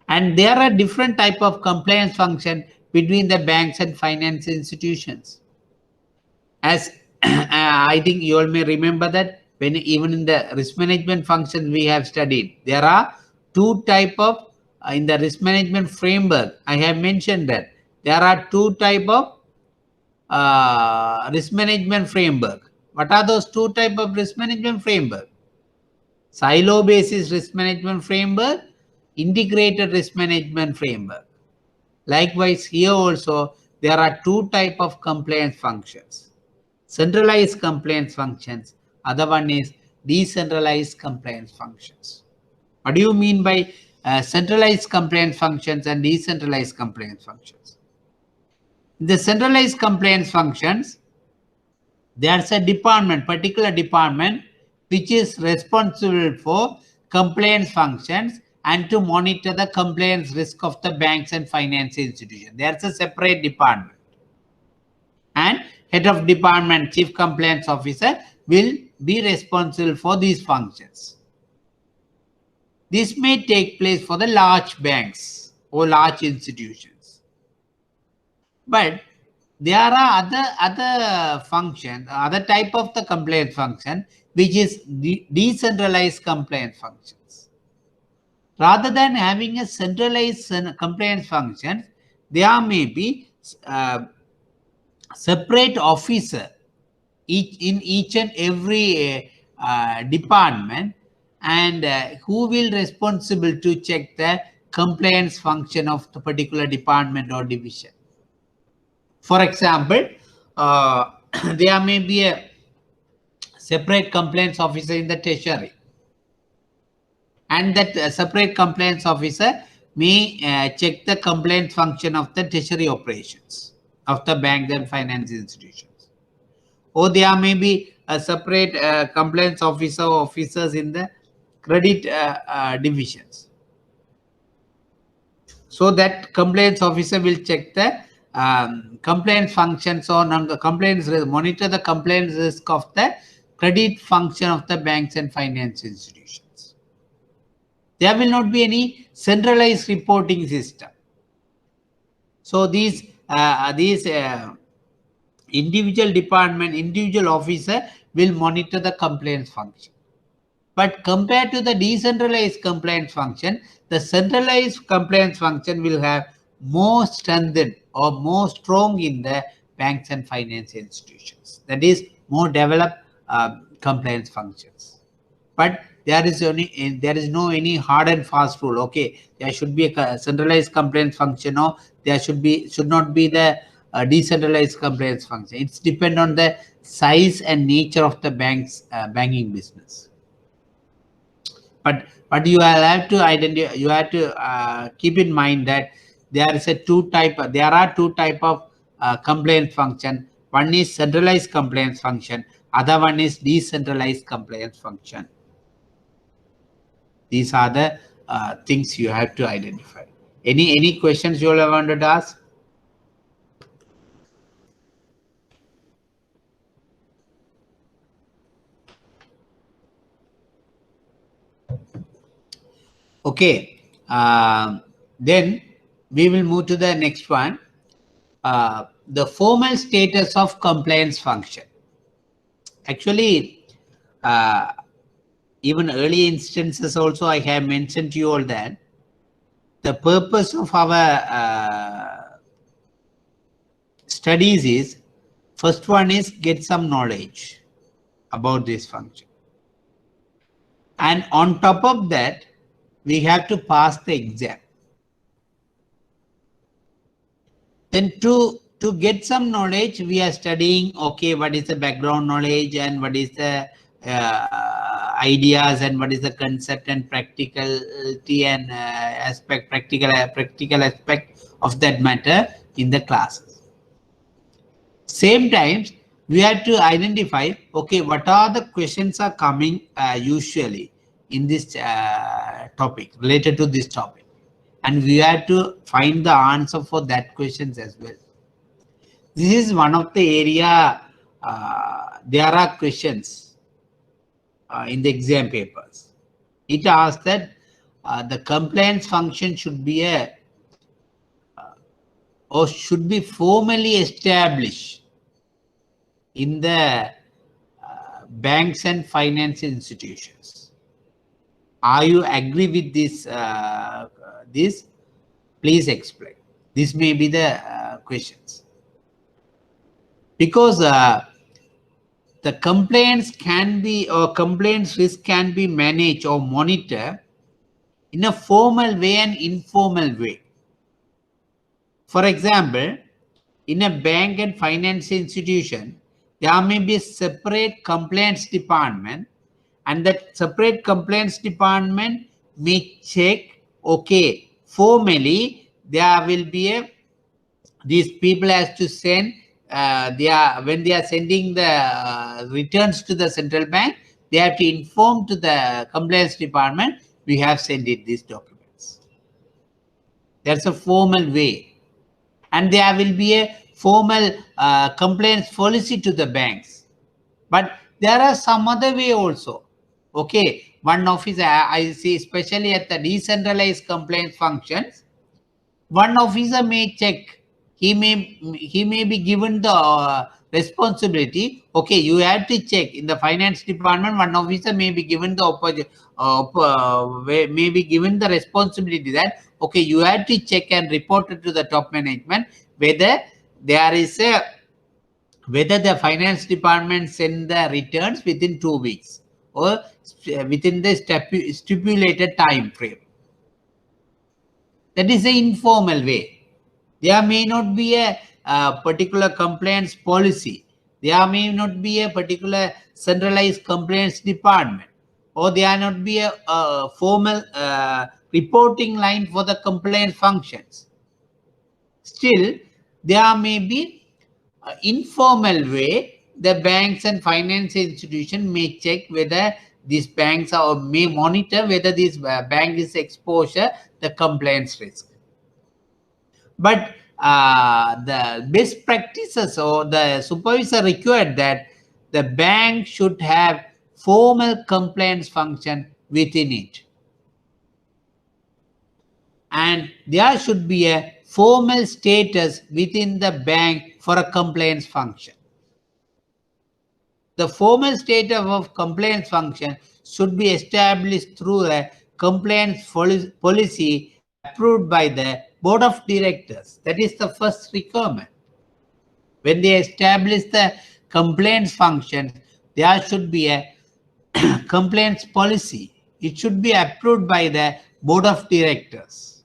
[SPEAKER 1] And there are different type of compliance function between the banks and finance institutions. As I think you all may remember that when even in the risk management function we have studied, there are two type of in the risk management framework. I have mentioned that there are two type of risk management framework. What are those two type of risk management framework? Silo basis risk management framework, integrated risk management framework. Likewise, here also there are two type of compliance functions. Centralized compliance functions, other one is decentralized compliance functions. What do you mean by centralized compliance functions and decentralized compliance functions? The centralized compliance functions, there's a department, particular department, which is responsible for compliance functions and to monitor the compliance risk of the banks and finance institutions. There's a separate department. And head of department, chief compliance officer, will be responsible for these functions. This may take place for the large banks or large institutions. But there are other functions, other type of the compliance function, which is decentralized compliance functions. Rather than having a centralized compliance function, there may be separate officer in each and every department, and who will responsible to check the compliance function of the particular department or division. For example, there may be a separate compliance officer in the treasury, and that separate compliance officer may check the compliance function of the treasury operations of the bank and finance institutions. Or there may be a separate compliance officer or officers in the credit divisions. So that compliance officer will check the compliance functions or compliance risk, monitor the compliance risk of the credit function of the banks and finance institutions. There will not be any centralized reporting system. So these individual department, individual officer will monitor the compliance function. But compared to the decentralized compliance function, the centralized compliance function will have more strengthened or more strong in the banks and finance institutions. That is more developed compliance functions. But there is no any hard and fast rule. Okay, there should be a centralized compliance function, or there should not be the decentralized compliance function. It's depend on the size and nature of the bank's banking business. But you have to identify. You have to keep in mind that there are two type of compliance function. One is centralized compliance function. Other one is decentralized compliance function. These are the things you have to identify. Any questions you all wanted to ask? Okay, then we will move to the next one. The formal status of compliance function. Actually, even early instances also I have mentioned to you all that the purpose of our studies is, first one is get some knowledge about this function. And on top of that, we have to pass the exam. Then to get some knowledge, we are studying, okay, what is the background knowledge and what is the ideas and what is the concept and practicality and practical aspect of that matter in the classes. Same times, we have to identify, okay, what are the questions are coming usually in this topic, related to this topic. And we have to find the answer for that questions as well. This is one of the area there are questions in the exam papers. It asks that the compliance function should be or should be formally established in the banks and finance institutions. Are you agree with this? This, please explain. This may be the questions. Because the complaints can be, or complaints risk can be managed or monitored in a formal way and informal way. For example, in a bank and finance institution, there may be a separate complaints department, and that separate complaints department may check, okay, formally there will be these people has to send when they are sending the returns to the central bank, they have to inform to the compliance department, we have sent it these documents. That's a formal way. And there will be a formal complaints policy to the banks. But there are some other way also. Okay, one officer, I see, especially at the decentralized complaints functions, one officer may check. He may be given the responsibility. Okay, you have to check in the finance department. One officer may be given the may be given the responsibility that, okay, you have to check and report it to the top management whether there is a whether the finance department send the returns within 2 weeks or within the stipulated time frame. That is an informal way. There may not be a particular complaints policy. There may not be a particular centralized complaints department, or there not be a formal reporting line for the complaint functions. Still, there may be an informal way. The banks and finance institution may check whether these banks are, or may monitor whether this bank is exposure the compliance risk. But the best practices or the supervisor required that the bank should have formal compliance function within it. And there should be a formal status within the bank for a compliance function. The formal status of compliance function should be established through a compliance policy approved by the board of directors. That is the first requirement. When they establish the compliance function, there should be a compliance policy. It should be approved by the board of directors.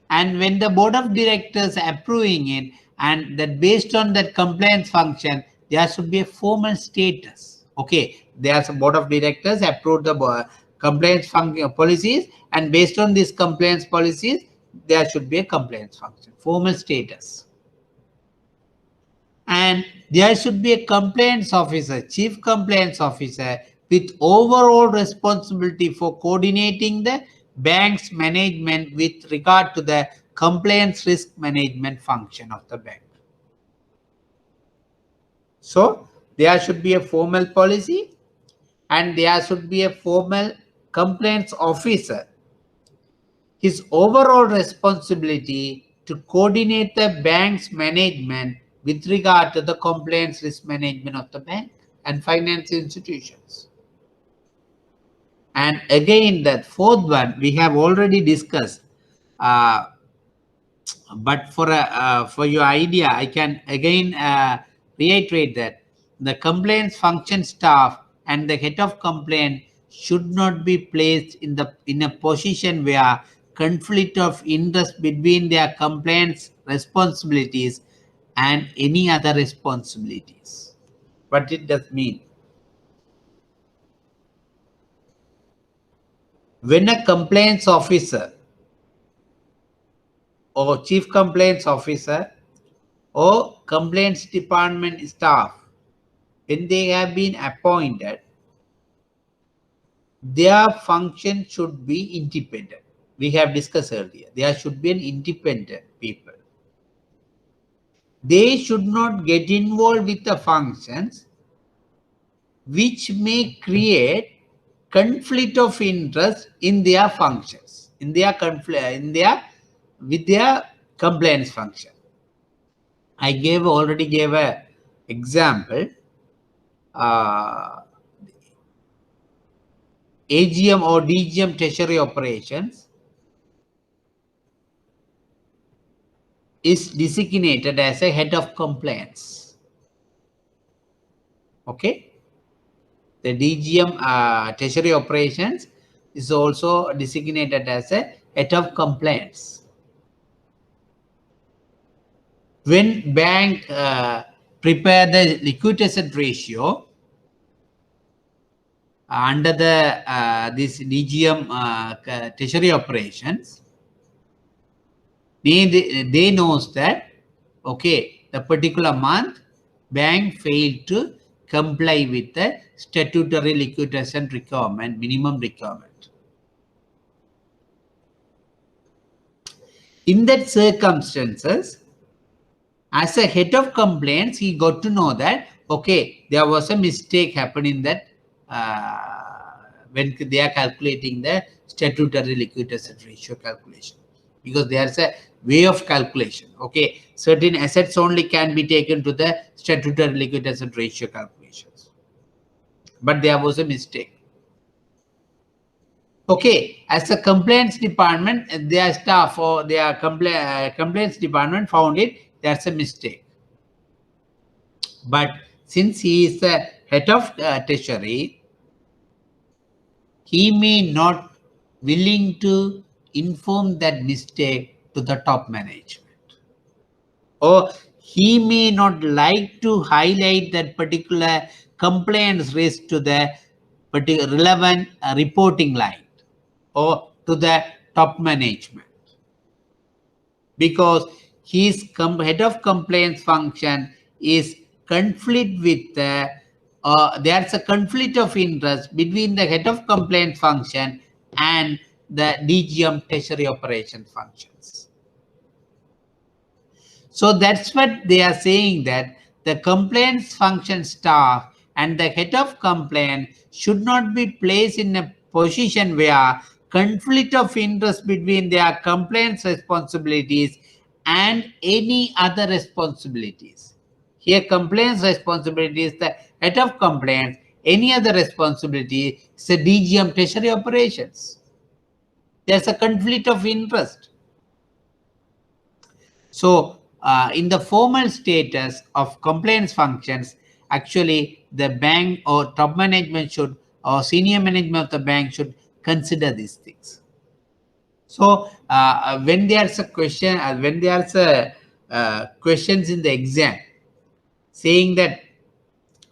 [SPEAKER 1] And when the board of directors approving it, and that based on that compliance function, there should be a formal status. Okay, there's a board of directors approved the compliance function policies, and based on these compliance policies, there should be a compliance function, formal status. And there should be a compliance officer, chief compliance officer, with overall responsibility for coordinating the bank's management with regard to the compliance risk management function of the bank. So there should be a formal policy, and there should be a formal compliance officer. His overall responsibility to coordinate the bank's management with regard to the compliance risk management of the bank and finance institutions. And again, that fourth one we have already discussed, but for your idea, I can again reiterate that the compliance function staff and the head of complaint should not be placed in a position where conflict of interest between their complaints responsibilities and any other responsibilities. What it does mean? When a complaints officer or chief complaints officer or complaints department staff, when they have been appointed, their function should be independent. We have discussed earlier. There should be an independent people. They should not get involved with the functions which may create conflict of interest in their functions, with their compliance function. I already gave a example. AGM or DGM treasury operations is designated as a head of compliance. Okay. The DGM treasury operations is also designated as a head of compliance. When bank prepare the liquid asset ratio under the this DGM treasury operations, they knows that okay, the particular month bank failed to comply with the statutory liquid asset requirement, minimum requirement. In that circumstances, as a head of complaints, he got to know that okay, there was a mistake happened in that when they are calculating the statutory liquid asset ratio calculation, because there's a way of calculation. Okay, certain assets only can be taken to the statutory liquid asset ratio calculations, but there was a mistake. Okay, as a complaints department, their staff or their complaints department found it, that's a mistake. But since he is the head of treasury, he may not willing to inform that mistake to the top management, or he may not like to highlight that particular complaints raised to the particular relevant reporting line or to the top management, because his head of complaints function is conflict with the there's a conflict of interest between the head of complaints function and the DGM treasury operation functions. So that's what they are saying, that the complaints function staff and the head of complaint should not be placed in a position where conflict of interest between their complaints responsibilities and any other responsibilities. Here complaints responsibility is the head of complaints, any other responsibility is the DGM treasury operations. There's a conflict of interest. So in the formal status of compliance functions, actually the bank or top management should, or senior management of the bank should consider these things. So when there's a question, when there's a questions in the exam saying that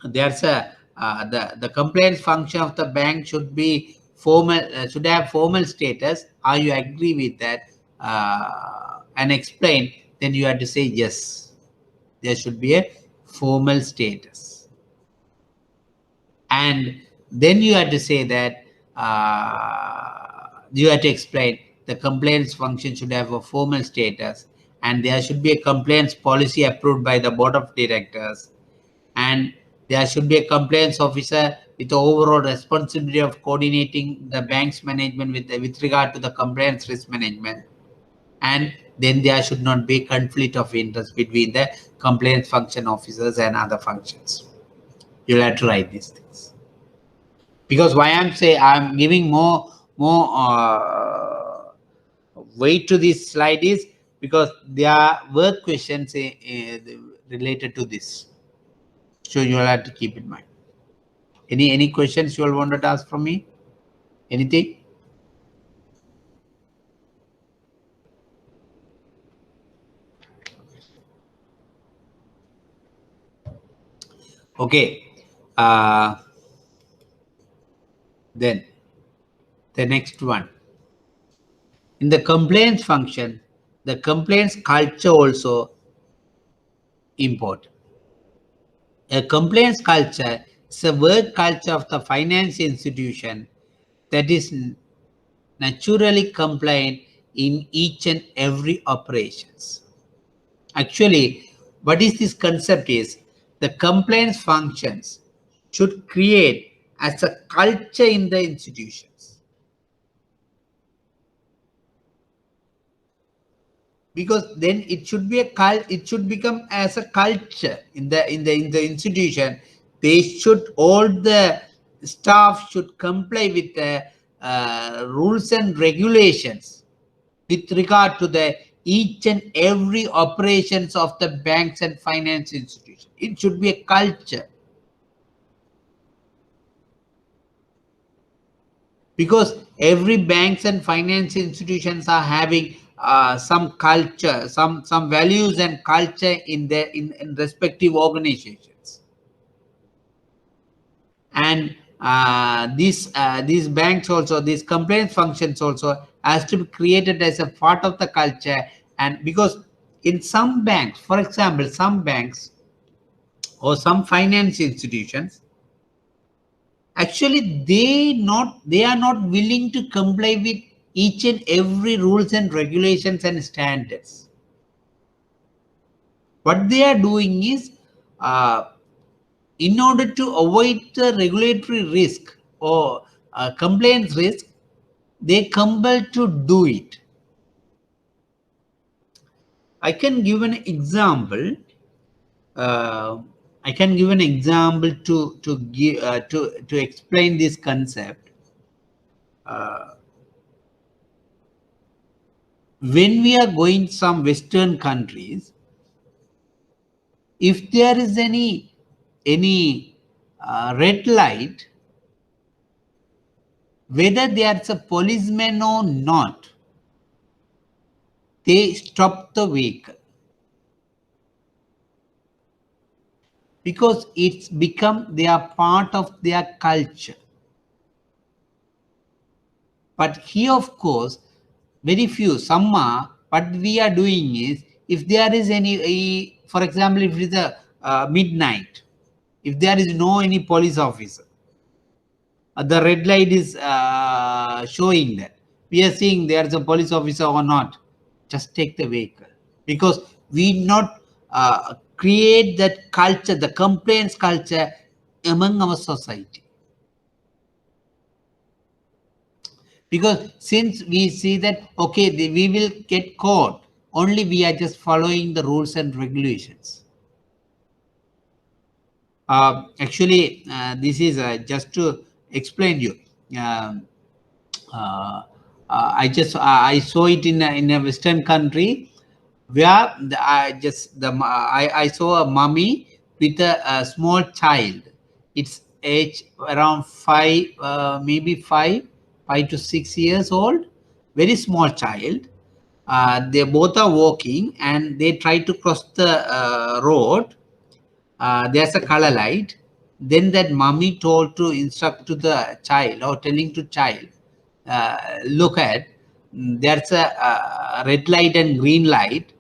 [SPEAKER 1] there's a the compliance function of the bank should be formal, should have formal status, are you agree with that and explain, then you have to say yes, there should be a formal status. And then you have to say that you have to explain the compliance function should have a formal status, and there should be a compliance policy approved by the board of directors, and there should be a compliance officer with the overall responsibility of coordinating the bank's management with regard to the compliance risk management. And then there should not be conflict of interest between the compliance function officers and other functions. You'll have to write these things. Because why I'm giving more weight to this slide is because there are work questions related to this. So you'll have to keep in mind. Any questions you all wanted to ask from me? Anything? Okay. Then the next one. In the complaints function, the complaints culture also important. A complaints culture is a work culture of the finance institution that is naturally compliant in each and every operations. Actually, what is this concept is the compliance functions should create as a culture in the institutions, because then it should be it should become as a culture in the institution. They should, all the staff should comply with the rules and regulations with regard to the each and every operations of the banks and finance institutions. It should be a culture, because every banks and finance institutions are having some culture, some values and culture in their in respective organizations. And these banks also, these compliance functions also has to be created as a part of the culture. And because in some banks, for example, some banks or some finance institutions, actually they are not willing to comply with each and every rules and regulations and standards. What they are doing is, in order to avoid the regulatory risk or compliance risk, they compel to do it. I can give an example. I can give an example to give to explain this concept. When we are going some Western countries, if there is any red light, whether there's a policeman or not, they stop the vehicle, because it's become they are part of their culture. But here, of course, very few, some are. What we are doing is, if there is any, for example, if it is a midnight, if there is no any police officer, the red light is showing that we are seeing there's a police officer or not, just take the vehicle, because we not create that culture, the complaints culture among our society. Because since we see that, okay, we will get caught, only we are just following the rules and regulations. Actually, this is just to explain you. Um, I saw it in a Western country, where I saw a mummy with a small child. Its age around 5, maybe 5 to 6 years old, very small child. They both are walking and they try to cross the road. There's a color light. Then that mummy told to instruct to the child, or telling to child, look at, there's a red light and green light.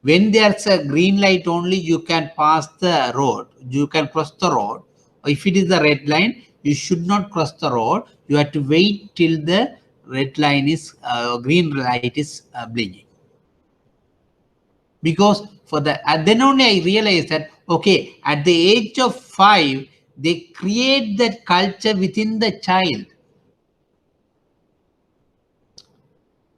[SPEAKER 1] When there's a green light only, you can pass the road, you can cross the road. If it is the red line, you should not cross the road. You have to wait till the red line is green light is blinking. Because for the, and then only I realized that, okay, at the age of 5, they create that culture within the child.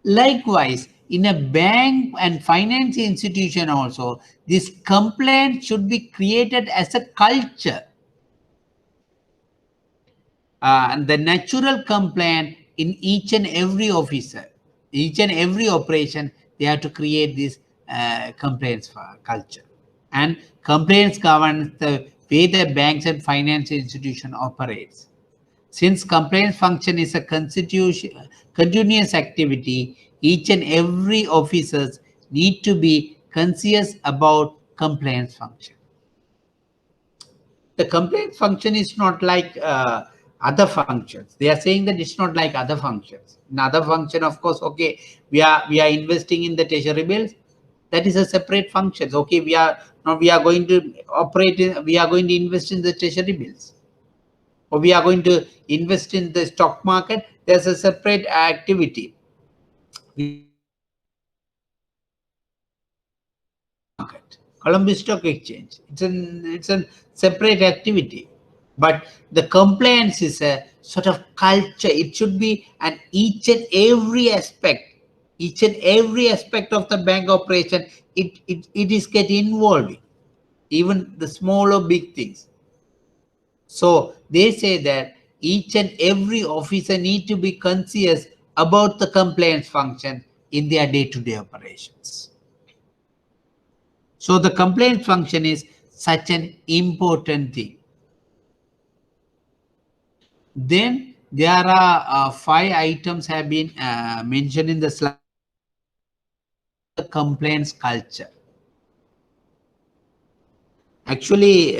[SPEAKER 1] Likewise, in a bank and finance institution also, this complaint should be created as a culture. And the natural complaint in each and every officer, each and every operation, they have to create this complaints for culture. And complaints governs the way the banks and financial institution operates. Since compliance function is a continuous activity, each and every officers need to be conscious about compliance function. The compliance function is not like other functions. They are saying that it's not like other functions. In other function, of course, okay, we are investing in the treasury bills. That is a separate function. Okay, we are going to operate we are going to invest in the treasury bills, or we are going to invest in the stock market. There's a separate activity. Market, Colombo Stock Exchange. It's a separate activity. But the compliance is a sort of culture. It should be an each and every aspect of the bank operation. It is get involving, even the small or big things. So they say that each and every officer need to be conscious about the compliance function in their day-to-day operations. So the compliance function is such an important thing. Then there are 5 items have been mentioned in the slide. The compliance culture. Actually,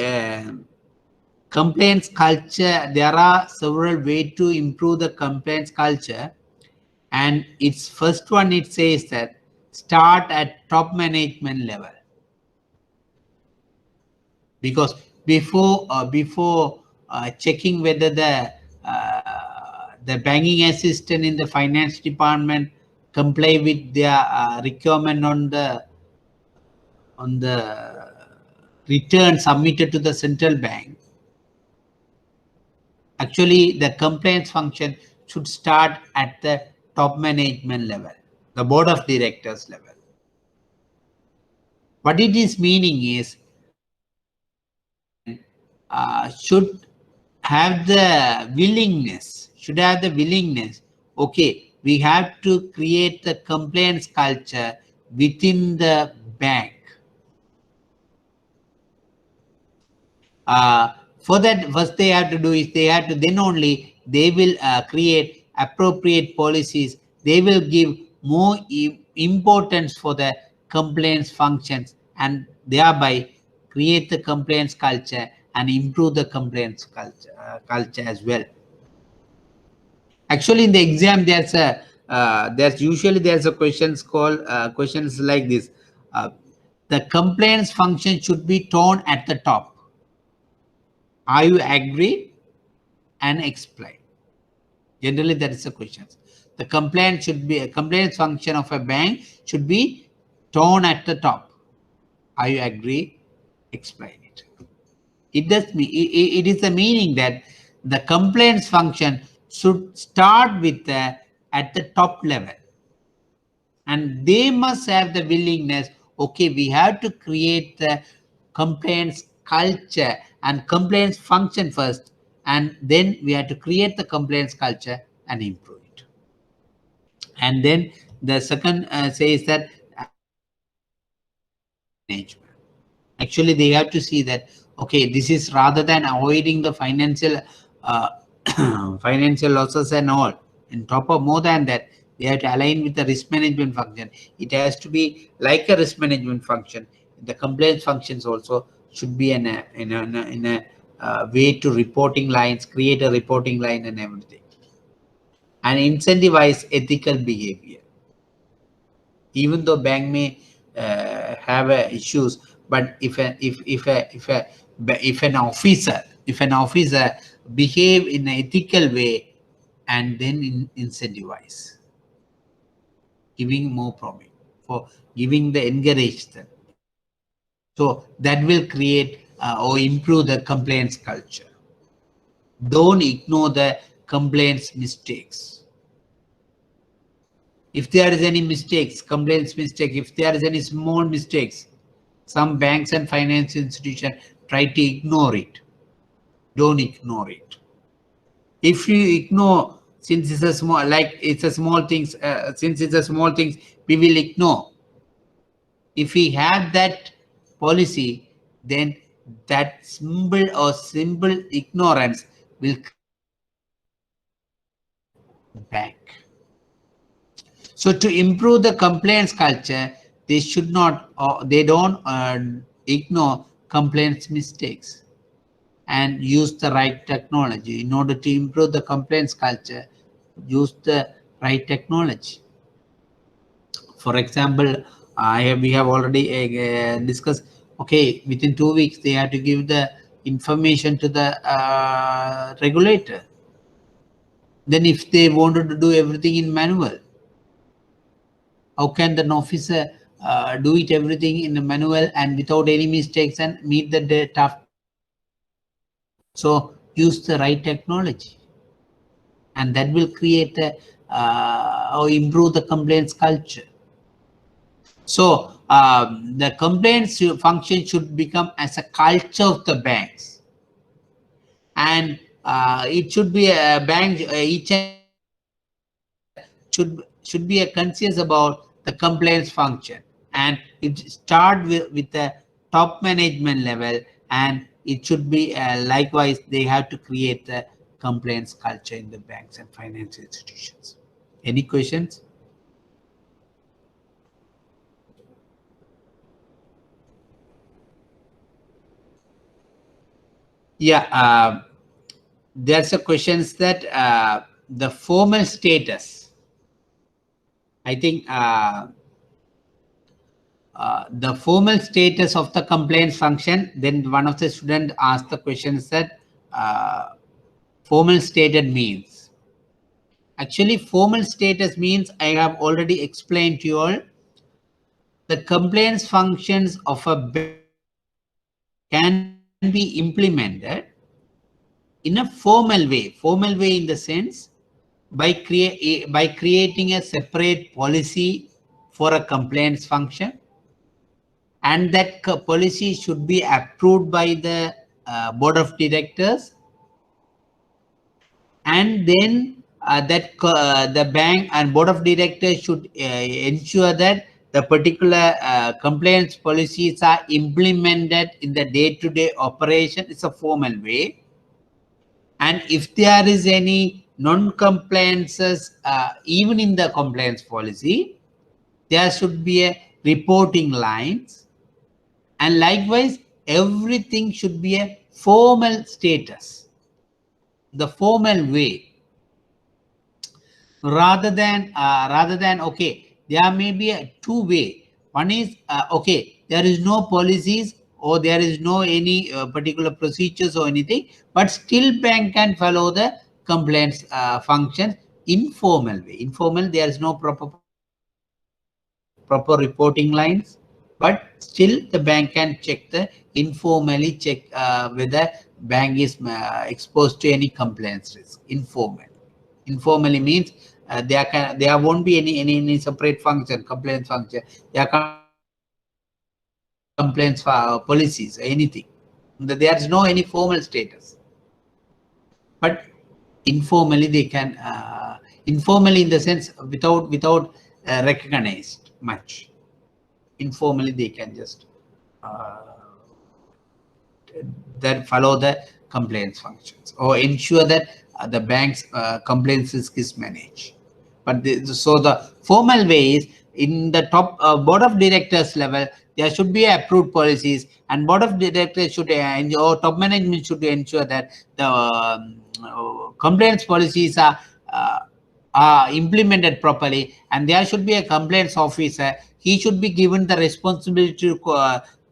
[SPEAKER 1] compliance culture, there are several ways to improve the compliance culture. And its first one, it says that start at top management level. Because before checking whether the banking assistant in the finance department comply with their requirement on the return submitted to the central bank, actually the compliance function should start at the top management level, the board of directors level. What it is meaning is should have the willingness, okay, we have to create the compliance culture within the bank. For that, first they have to do is then only they will create appropriate policies. They will give more importance for the compliance functions, and thereby create the compliance culture and improve the compliance culture as well. Actually, in the exam, there's usually a questions called questions like this. The compliance function should be torn at the top. Are you agree? And explain. Generally, that is the question. The compliance function of a bank should be torn at the top. Are you agree? Explain it. It does mean it is the meaning that the compliance function should start with at the top level, and they must have the willingness. Okay, we have to create the compliance culture and compliance function first, and then we have to create the compliance culture and improve it. And then the second says that management. Actually, they have to see that, okay, this is rather than avoiding the financial financial losses and all, and top of more than that, they have to align with the risk management function. It has to be like a risk management function. The compliance functions also should be in a way to reporting lines, create a reporting line and everything, and incentivize ethical behavior. Even though bank may have issues, but if an officer behave in an ethical way and then incentivize, giving more profit, for giving the encourage them, so that will create or improve the compliance culture. Don't ignore the compliance mistakes. If there is any mistakes, compliance mistake, if there is any small mistakes, some banks and financial institutions try to ignore it. Don't ignore it. If you ignore, since it's a small, since it's a small things, we will ignore. If we have that policy, then that simple ignorance will bank. So to improve the compliance culture, they should not, they don't ignore compliance mistakes and use the right technology. In order to improve the compliance culture, use the right technology. For example, we have already discussed, okay, within 2 weeks, they have to give the information to the regulator. Then if they wanted to do everything in manual, how can an officer do it everything in the manual and without any mistakes and meet the tough? So use the right technology, and that will create or improve the compliance culture. So the compliance function should become as a culture of the banks, and it should be a bank. Each should be a conscious about the compliance function, and it start with the top management level, and it should be likewise they have to create the compliance culture in the banks and financial institutions. Any questions? Yeah, there's a questions that the formal status. I think the formal status of the compliance function. Then one of the students asked the questions that formal status means. Actually, formal status means, I have already explained to you all, the compliance functions of a bank can be implemented in a formal way. Formal way in the sense by creating a separate policy for a compliance function, and that policy should be approved by the board of directors, and then the bank and board of directors should ensure that the particular compliance policies are implemented in the day-to-day operation. It's a formal way. And if there is any non-compliances, even in the compliance policy, there should be a reporting lines, and likewise everything should be a formal status, the formal way, rather than okay, there may be a two-way. One is okay, there is no policies or there is no any particular procedures or anything, but still bank can follow the compliance functions informal way. Informal, there is no proper reporting lines, but still the bank can check the informally check whether bank is exposed to any compliance risk. Informally means there won't be any separate function, compliance function. There are complaints for policies, anything. There is no any formal status, but informally they can informally in the sense without recognized much. Informally they can just that follow the compliance functions or ensure that the bank's compliance risk is managed. But so the formal way is in the top board of directors level, there should be approved policies, and board of directors should or top management should ensure that the compliance policies are implemented properly, and there should be a compliance officer. He should be given the responsibility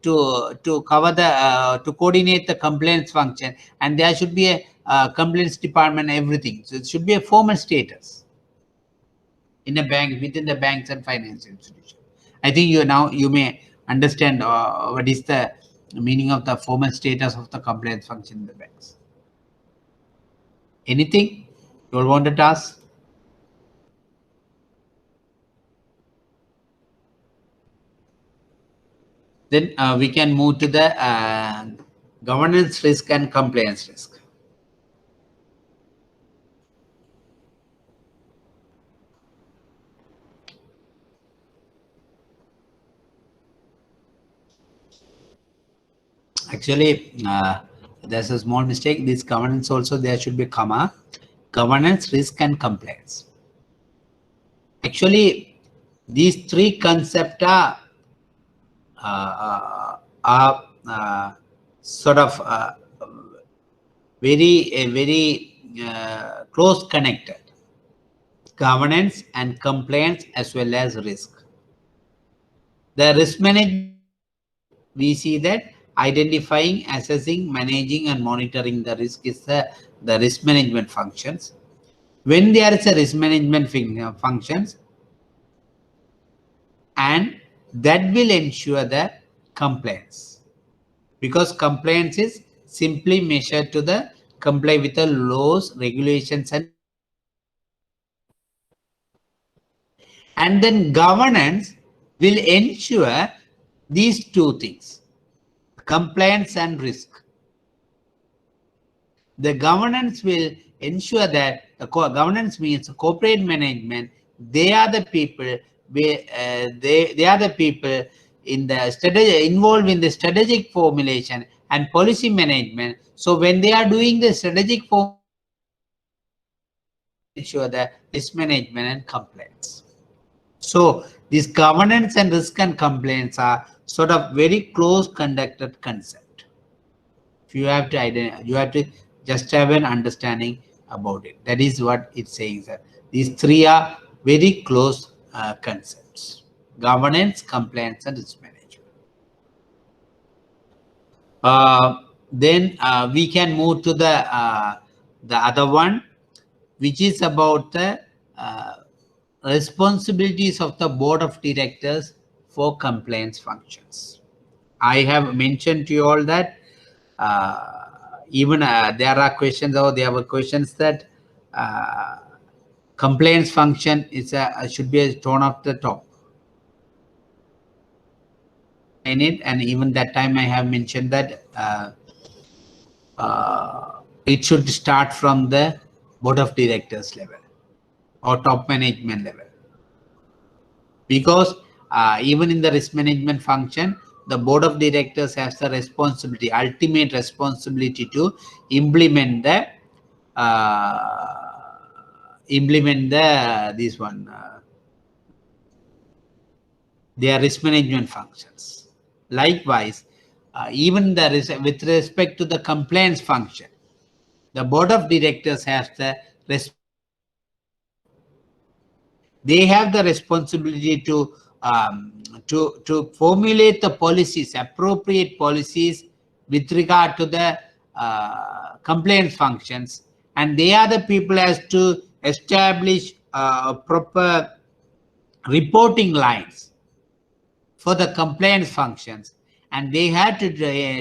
[SPEAKER 1] to cover the to coordinate the compliance function, and there should be a compliance department, everything. So it should be a formal status in a bank, within the banks and financial institutions. I think you may understand what is the meaning of the formal status of the compliance function in the banks. Anything you all wanted to ask? Then we can move to the governance risk and compliance risk. Actually, there's a small mistake. This governance also, there should be comma. Governance, risk, and compliance. Actually, these three concepts are sort of very close connected. Governance and compliance as well as risk. The risk management, we see that identifying, assessing, managing, and monitoring the risk is the risk management functions. When there is a risk management functions, and that will ensure the compliance, because compliance is simply measured to the comply with the laws, regulations, and then governance will ensure these two things, compliance and risk. The governance will ensure that the governance means corporate management. They are the people. They are the people in the strategy, involved in the strategic formulation and policy management. So when they are doing the strategic formulation, ensure the risk management and compliance. So this governance and risk and compliance are sort of very close connected concept. If you have to identify, you have to just have an understanding about it. That is what it's saying, that these three are very close concepts: governance, compliance, and risk management. Then we can move to the other one, which is about the responsibilities of the board of directors for compliance functions. I have mentioned to you all that even there are questions, or there were questions that compliance function is should be a tone of the top in it, and even that time I have mentioned that it should start from the board of directors level or top management level, because even in the risk management function, the board of directors has the responsibility, ultimate responsibility, to implement the this one their risk management functions. Likewise, even with respect to the compliance function, the board of directors has the they have the responsibility to formulate the policies, appropriate policies with regard to the compliance functions, and they are the people as to establish proper reporting lines for the compliance functions, and they have to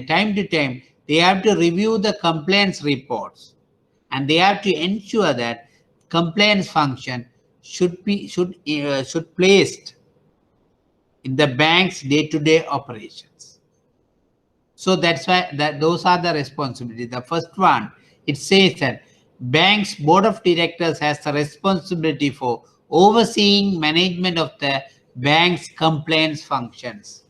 [SPEAKER 1] time to time they have to review the compliance reports, and they have to ensure that compliance function should placed in the bank's day-to-day operations. So that's why those are the responsibilities. The first one, it says that bank's board of directors has the responsibility for overseeing management of the bank's compliance functions.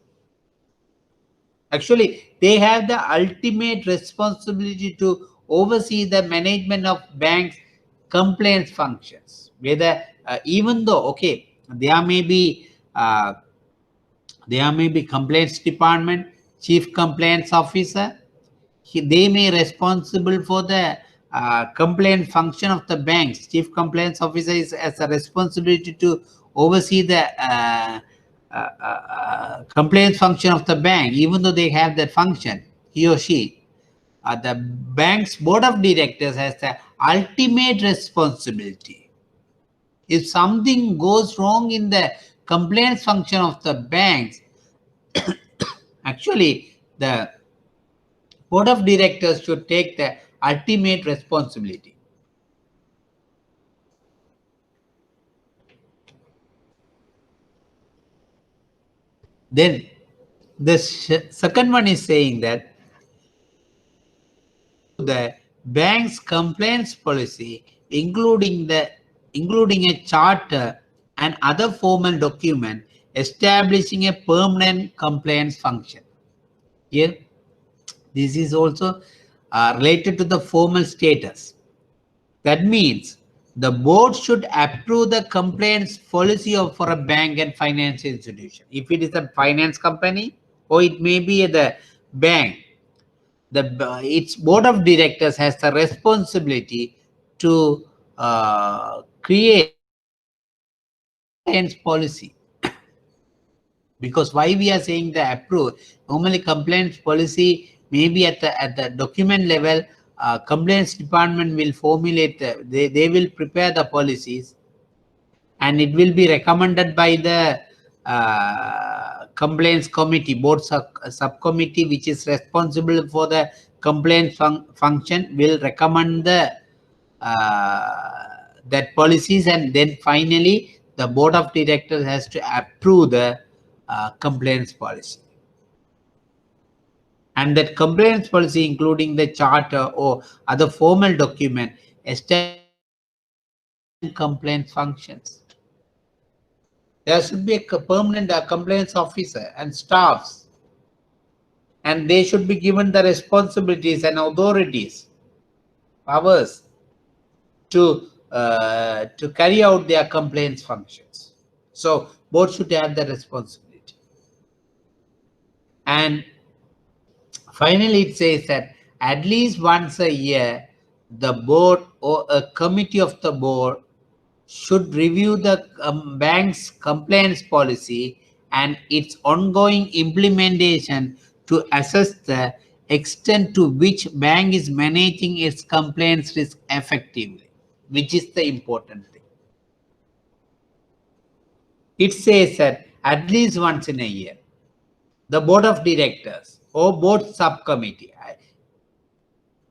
[SPEAKER 1] Actually, they have the ultimate responsibility to oversee the management of bank's compliance functions. Whether even though, okay, there may be complaints department, chief compliance officer, they may responsible for the complaint function of the banks. Chief compliance officer is as a responsibility to oversee the compliance function of the bank. Even though they have that function, he or she, the bank's board of directors has the ultimate responsibility. If something goes wrong in the compliance function of the banks, actually the board of directors should take the ultimate responsibility. Then the second one is saying that the bank's compliance policy, including a charter and other formal document establishing a permanent compliance function. Here, This is also related to the formal status. That means the board should approve the compliance policy for a bank and finance institution. If it is a finance company or it may be the bank, its board of directors has the responsibility to create compliance policy. Because why we are saying the approve? Normally, compliance policy maybe at the document level. Compliance department will formulate. They will prepare the policies, and it will be recommended by the compliance committee, board subcommittee, which is responsible for the compliance function, will recommend the that policies, and then finally the board of directors has to approve the compliance policy. And that compliance policy, including the charter or other formal document, establish compliance functions. There should be a permanent compliance officer and staffs, and they should be given the responsibilities and authorities, powers to carry out their compliance functions. So board should have the responsibility. And finally, it says that at least once a year, the board or a committee of the board should review the bank's compliance policy and its ongoing implementation to assess the extent to which bank is managing its compliance risk effectively, which is the important thing. It says that at least once in a year, the board of directors or board subcommittee,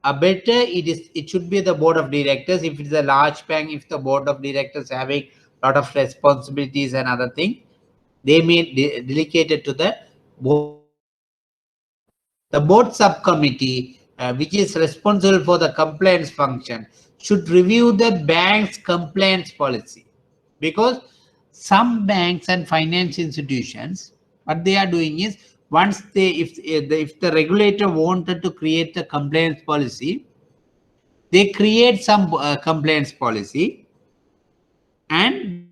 [SPEAKER 1] it should be the board of directors. If it's a large bank, if the board of directors having a lot of responsibilities and other things, they may delegate it to the board. The board subcommittee, which is responsible for the compliance function, should review the bank's compliance policy, because some banks and finance institutions, what they are doing is, once if the regulator wanted to create the compliance policy, they create some compliance policy, and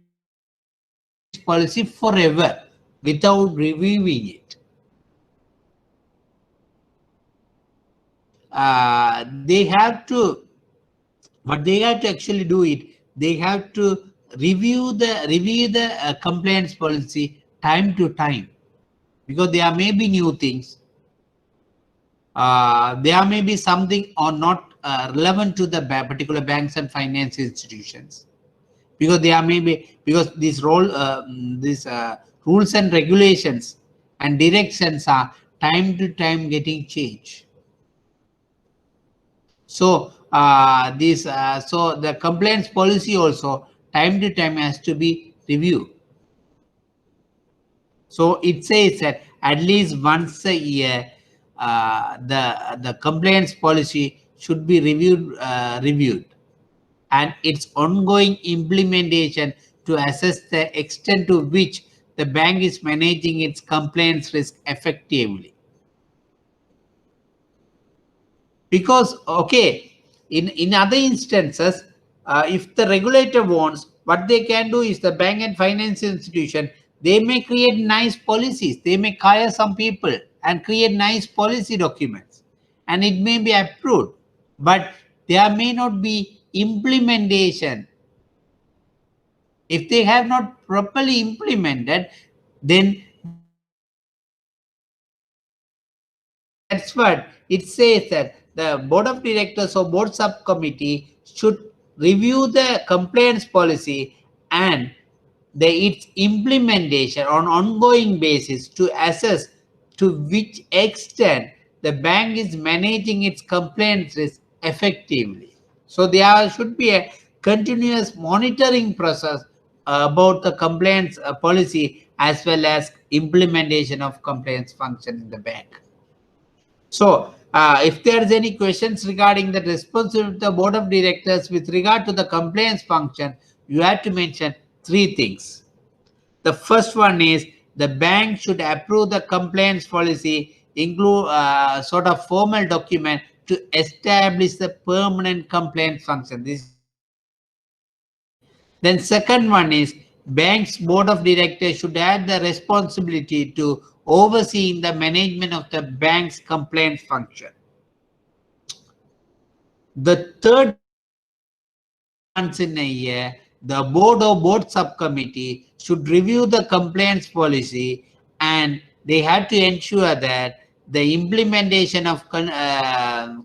[SPEAKER 1] policy forever without reviewing it. They have to, what they have to actually do it, they have to review the compliance policy time to time, because there may be new things, there may be something or not relevant to the particular banks and finance institutions, because there may be, because these rules and regulations and directions are time to time getting changed. So so the compliance policy also time to time has to be reviewed. So it says that at least once a year, the compliance policy should be reviewed, and its ongoing implementation to assess the extent to which the bank is managing its compliance risk effectively. Because, okay, in other instances, if the regulator wants, what they can do is, the bank and finance institution, they may create nice policies. They may hire some people and create nice policy documents, and it may be approved, but there may not be implementation. If they have not properly implemented, then that's what it says, that the board of directors or board subcommittee should review the compliance policy and its implementation on ongoing basis to assess to which extent the bank is managing its compliance risk effectively. So there should be a continuous monitoring process about the compliance policy, as well as implementation of compliance function in the bank. So if there's any questions regarding the responsibility of the board of directors with regard to the compliance function, you have to mention three things. The first one is, the bank should approve the compliance policy include sort of formal document to establish the permanent complaint function. This is then second one is bank's board of directors should have the responsibility to overseeing the management of the bank's complaint function. The third, once in a year, the board or board subcommittee should review the complaints policy, and they have to ensure that the implementation of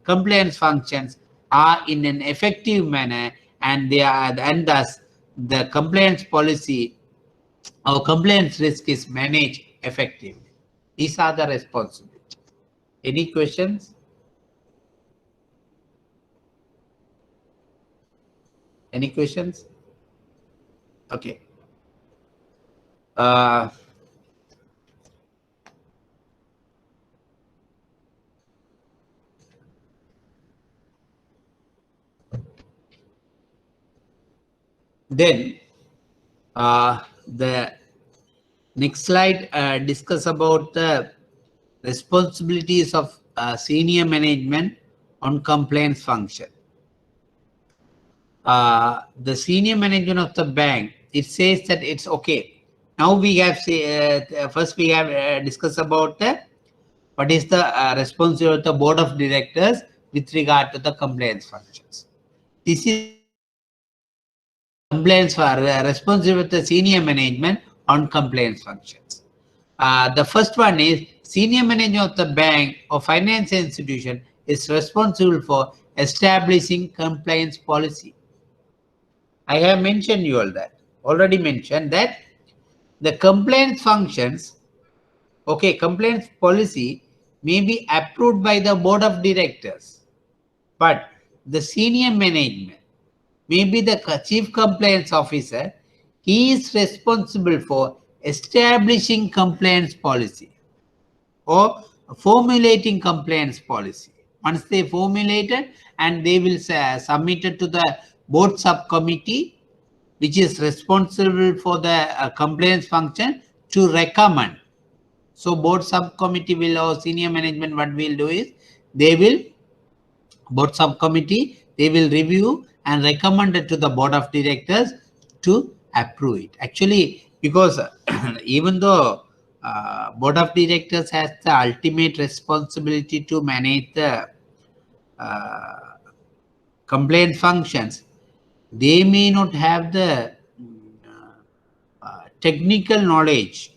[SPEAKER 1] complaints functions are in an effective manner, and they are, and thus the complaints policy or complaints risk is managed effectively. These are the responsibilities. Any questions? Any questions? Okay. Then the next slide discuss about the responsibilities of senior management on complaints function. The senior management of the bank, it says that it's okay. Now we have first we have discussed about what is the responsibility of the board of directors with regard to the compliance functions. This is compliance for responsibility of the senior management on compliance functions. The first one is senior management of the bank or finance institution is responsible for establishing compliance policy. I have mentioned you all that, already mentioned that the compliance functions, okay, compliance policy may be approved by the board of directors, but the senior management, maybe the chief compliance officer, he is responsible for establishing compliance policy or formulating compliance policy. Once they formulated, and they will submit it to the board subcommittee, which is responsible for the compliance function, to recommend. So board subcommittee will, or senior management, what will do is they will, board subcommittee, they will review and recommend it to the board of directors to approve it. Actually, because even though board of directors has the ultimate responsibility to manage the complaint functions, they may not have the technical knowledge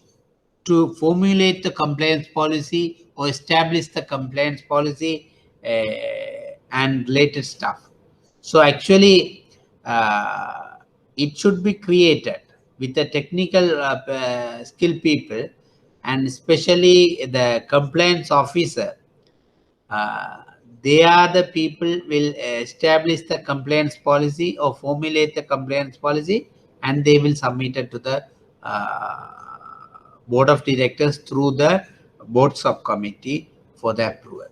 [SPEAKER 1] to formulate the compliance policy or establish the compliance policy and related stuff. So actually, it should be created with the technical skill people, and especially the compliance officer. They are the people will establish the compliance policy or formulate the compliance policy, and they will submit it to the board of directors through the board subcommittee for the approval.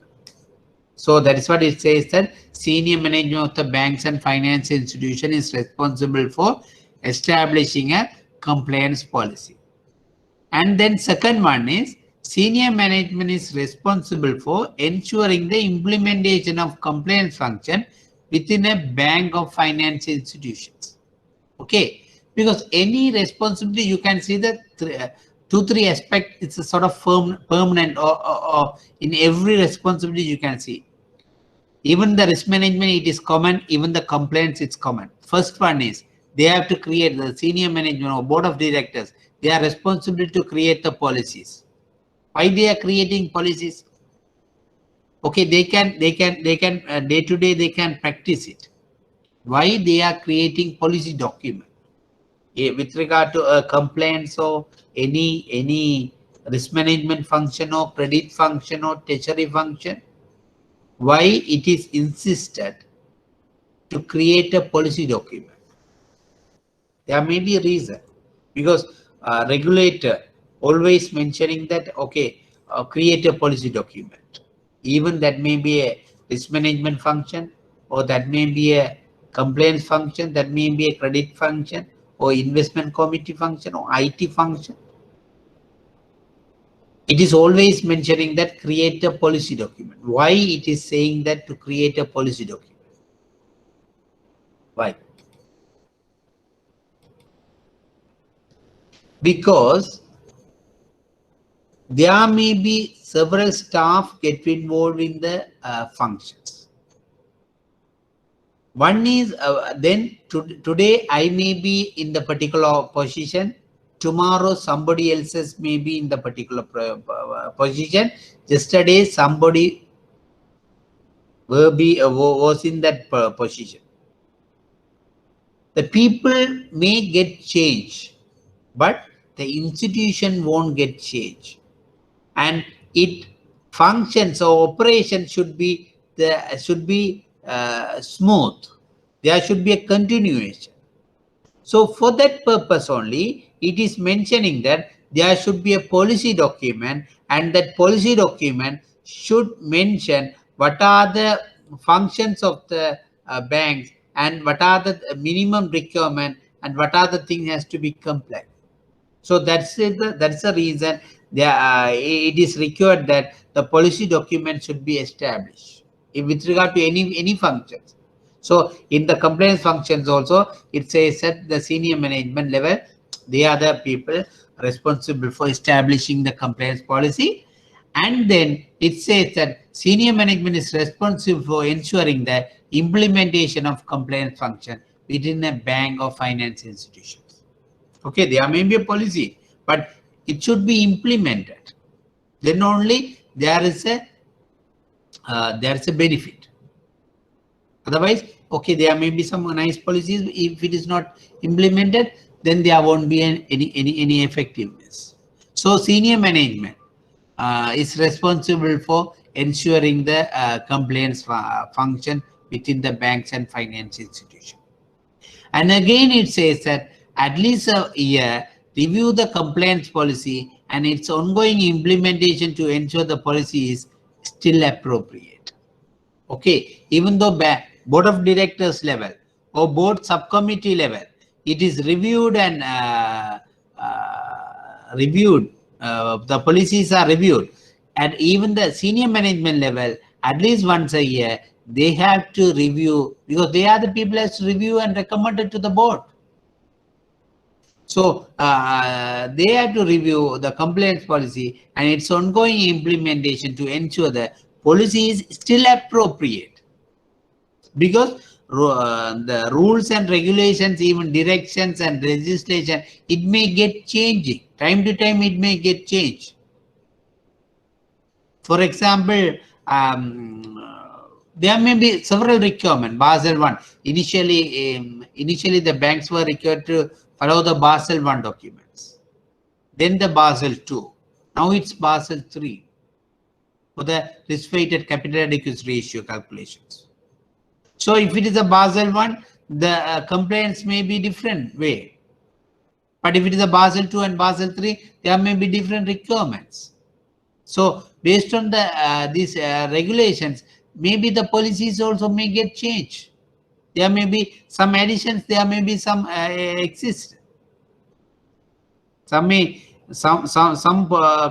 [SPEAKER 1] So that is what it says, that senior management of the banks and finance institution is responsible for establishing a compliance policy. And then second one is senior management is responsible for ensuring the implementation of compliance function within a bank of finance institutions. Okay, because any responsibility, you can see that 2-3 aspects, it's a sort of permanent or in every responsibility you can see. Even the risk management, it is common, even the complaints, it's common. First one is they have to create, the senior management or board of directors, they are responsible to create the policies. Why they are creating policies? Okay, they can day to day they can practice it. Why they are creating policy document with regard to complaints or any risk management function or credit function or treasury function? Why it is insisted to create a policy document? There may be a reason, because regulator always mentioning that, okay, create a policy document. Even that may be a risk management function, or that may be a compliance function, that may be a credit function, or investment committee function, or IT function. it is always mentioning that create a policy document. Why it is saying that to create a policy document? Why? Because there may be several staff get involved in the functions. One is then today I may be in the particular position. Tomorrow somebody else may be in the particular position. Yesterday somebody was in that position. The people may get changed, but the institution won't get changed, and it functions or operation should be smooth. There should be a continuation. So for that purpose only, it is mentioning that there should be a policy document, and that policy document should mention what are the functions of the banks, and what are the minimum requirement, and what are the things has to be compliant. So that's the reason it is required that the policy document should be established with regard to any functions. So in the compliance functions also, it says at the senior management level, they are the people responsible for establishing the compliance policy. And then it says that senior management is responsible for ensuring the implementation of compliance function within a bank or finance institution. Okay, there may be a policy, but it should be implemented. Then only there is a benefit. Otherwise, okay, there may be some nice policies. If it is not implemented, then there won't be any effectiveness. So senior management is responsible for ensuring the compliance function within the banks and finance institutions. And again, it says that at least a year, review the compliance policy and its ongoing implementation to ensure the policy is still appropriate. Okay, even though board of directors level or board subcommittee level, it is reviewed and the policies are reviewed, and even the senior management level, at least once a year, they have to review, because they are the people has to review and recommend it to the board. So they have to review the compliance policy and its ongoing implementation to ensure the policy is still appropriate. Because the rules and regulations, even directions and legislation, it may get changing. Time to time, it may get changed. For example, there may be several requirements. Basel I. Initially, the banks were required to follow the Basel I documents. Then the Basel II. Now it's Basel III for the risk-weighted capital adequacy ratio calculations. So if it is a Basel I, the compliance may be different way. But if it is a Basel II and Basel III, there may be different requirements. So based on the these regulations, maybe the policies also may get changed. There may be some additions, there may be some exist. Some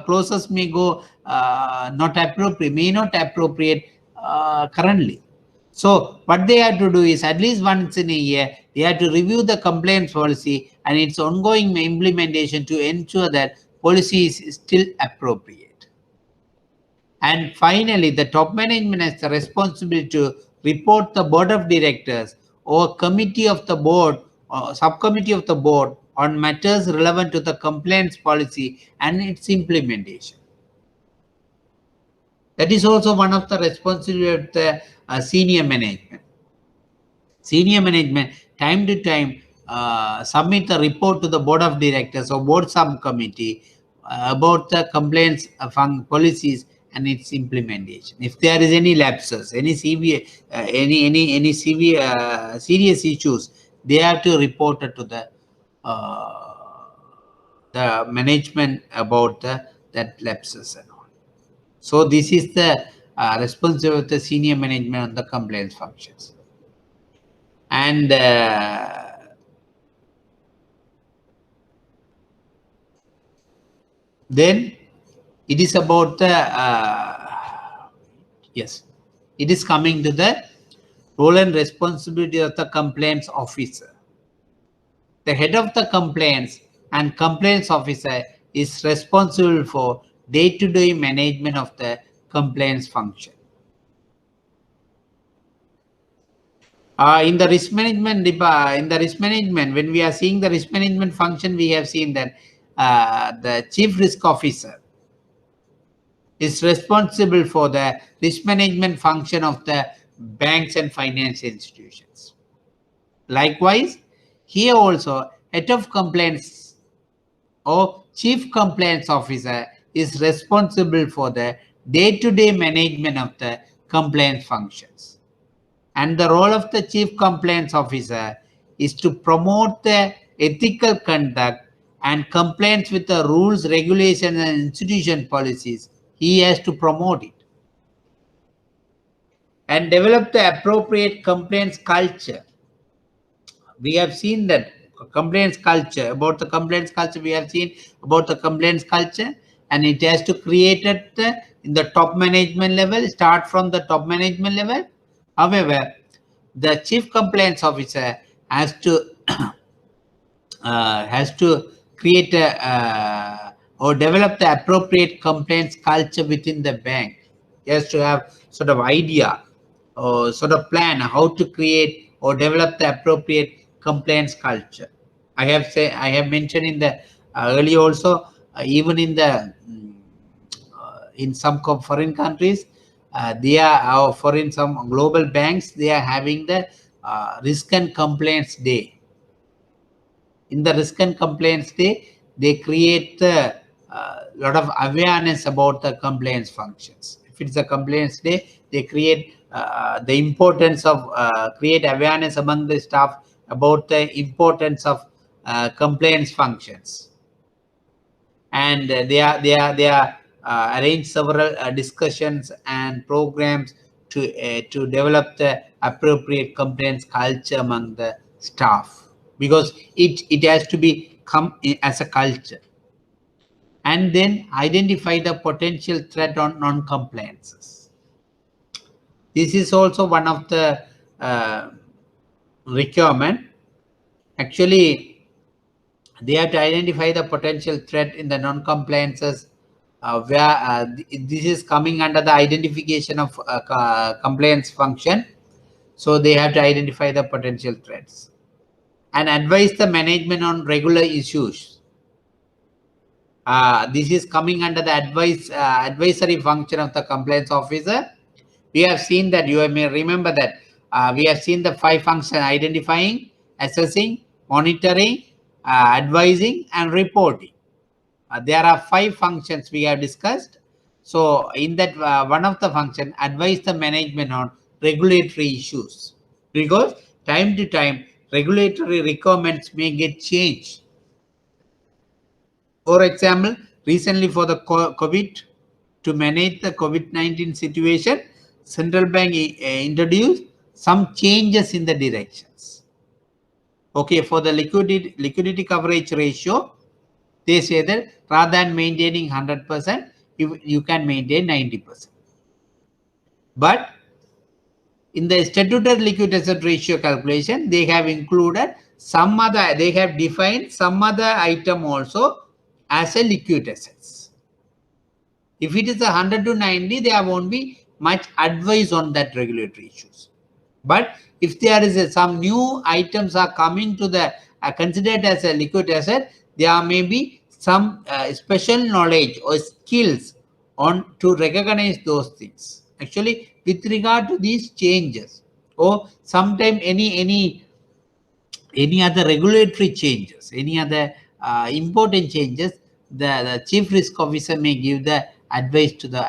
[SPEAKER 1] clauses may go not appropriate, may not appropriate currently. So what they have to do is at least once in a year, they have to review the compliance policy and its ongoing implementation to ensure that policy is still appropriate. And finally, the top management has the responsibility to report the board of directors or committee of the board or subcommittee of the board on matters relevant to the compliance policy and its implementation. That is also one of the responsibility of the senior management. Senior management, time to time, submit a report to the board of directors or board subcommittee about the compliance policies and its implementation. If there is any lapses, any severe, serious issues, they have to report it to the management about that lapses and all. So this is the responsibility of the senior management on the compliance functions. And then It is about the yes, it is coming to the role and responsibility of the complaints officer. The head of the complaints and complaints officer is responsible for day-to-day management of the complaints function. In the risk management, when we are seeing the risk management function, we have seen that the chief risk officer is responsible for the risk management function of the banks and financial institutions. Likewise, here also, head of complaints or chief complaints officer is responsible for the day-to-day management of the complaints functions. And the role of the chief complaints officer is to promote the ethical conduct and compliance with the rules, regulations, and institution policies. He has to promote it and develop the appropriate complaints culture. We have seen that complaints culture, about the complaints culture, we have seen about the complaints culture, and it has to create at in the top management level, start from the top management level. However, the chief complaints officer has to create or develop the appropriate complaints culture within the bank. He has to have sort of idea or sort of plan how to create or develop the appropriate complaints culture. I have mentioned in the earlier also, even in the in some foreign countries, they are foreign some global banks, they are having the risk and complaints day. In the risk and complaints day, they create a lot of awareness about the complaints functions. If it's a complaints day, they create the importance of create awareness among the staff about the importance of complaints functions. And they are arrange several discussions and programs to develop the appropriate complaints culture among the staff, because it has to be come as a culture. And then identify the potential threat on non-compliances. This is also one of the requirement. Actually, they have to identify the potential threat in the non-compliances, where this is coming under the identification of compliance function. So they have to identify the potential threats and advise the management on regular issues. This is coming under the advisory function of the compliance officer. We have seen that, you may remember that we have seen the 5 functions: identifying, assessing, monitoring, advising, and reporting. There are 5 functions we have discussed. So in that one of the function, advise the management on regulatory issues, because time to time regulatory requirements may get changed. For example, recently for the COVID, to manage the COVID-19 situation, central bank introduced some changes in the directions. Okay, for the liquidity coverage ratio, they say that rather than maintaining 100%, you can maintain 90%. But in the statutory liquid asset ratio calculation, they have included some other, they have defined some other item also as a liquid assets. If it is 100 to 90, there won't be much advice on that regulatory issues. But if there is some new items are coming to the considered as a liquid asset, there may be some special knowledge or skills on to recognize those things. Actually, with regard to these changes, or sometime any other regulatory changes, any other important changes, the chief risk officer may give the advice to the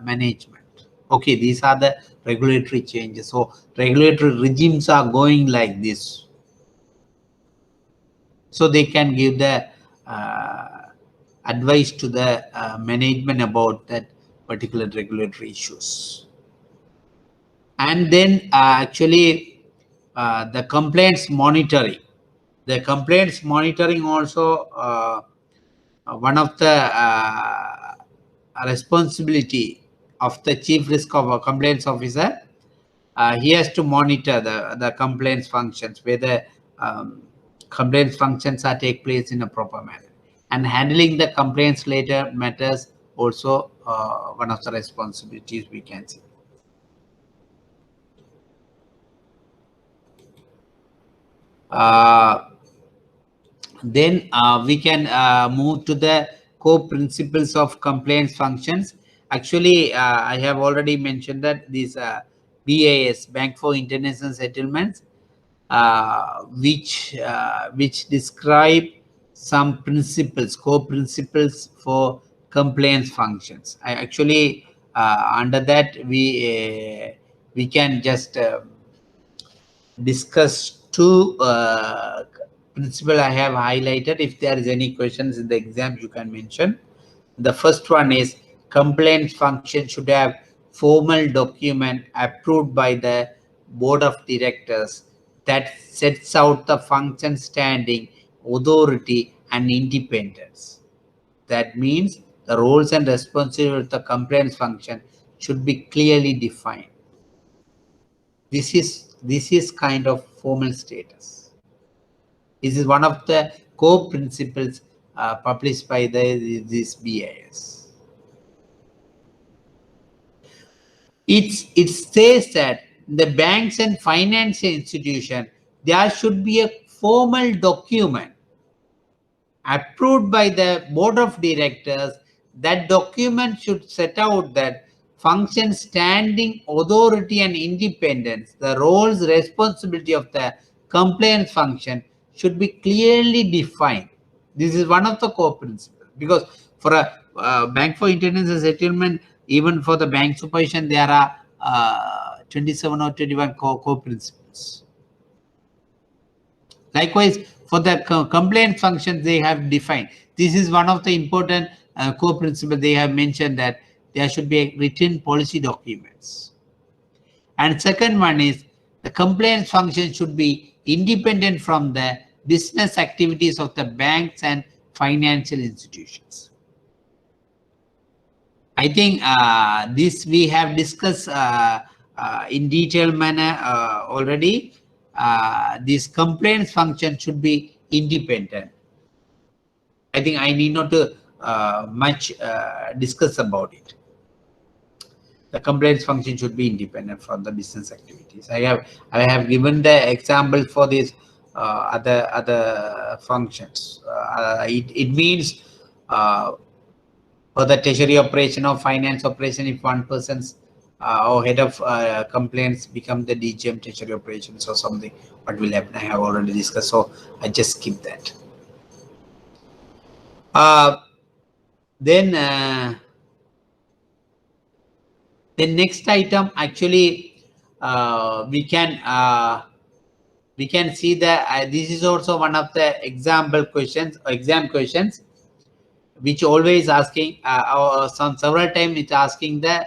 [SPEAKER 1] management. Okay, these are the regulatory changes. So regulatory regimes are going like this. So they can give the advice to the management about that particular regulatory issues. And then actually the complaints monitoring. The complaints monitoring also one of the responsibility of the chief risk of a compliance officer. He has to monitor the compliance functions, whether compliance functions are take place in a proper manner, and handling the compliance later matters also one of the responsibilities we can see. Then we can move to the core principles of compliance functions. Actually, I have already mentioned that these BIS, Bank for International Settlements, which describe some principles, core principles for compliance functions. I actually under that we can just discuss two principle I have highlighted. If there is any questions in the exam, you can mention. The first one is compliance function should have formal document approved by the board of directors that sets out the function standing, authority, and independence. That means the roles and responsibilities of the compliance function should be clearly defined. This is kind of formal status. This is one of the core principles published by this BIS. It says that the banks and financial institution, there should be a formal document approved by the board of directors. That document should set out that function, standing, authority, and independence, the roles, responsibility of the compliance function should be clearly defined. This is one of the core principles, because for a bank for international settlement, even for the bank supervision, there are 27 or 21 core principles. Likewise, for the compliance functions, they have defined. This is one of the important core principles. They have mentioned that there should be written policy documents. And second one is the compliance function should be independent from the business activities of the banks and financial institutions. I think this we have discussed in detailed manner already. This compliance function should be independent. I think I need not to much discuss about it. The compliance function should be independent from the business activities. I have given the example for these other functions. It means for the treasury operation or finance operation, if one person's or head of complaints become the DGM treasury operations or something, what will happen? I have already discussed, so I just skip that. Then the next item, actually, we can see that this is also one of the exam questions, which always asking or several times it's asking the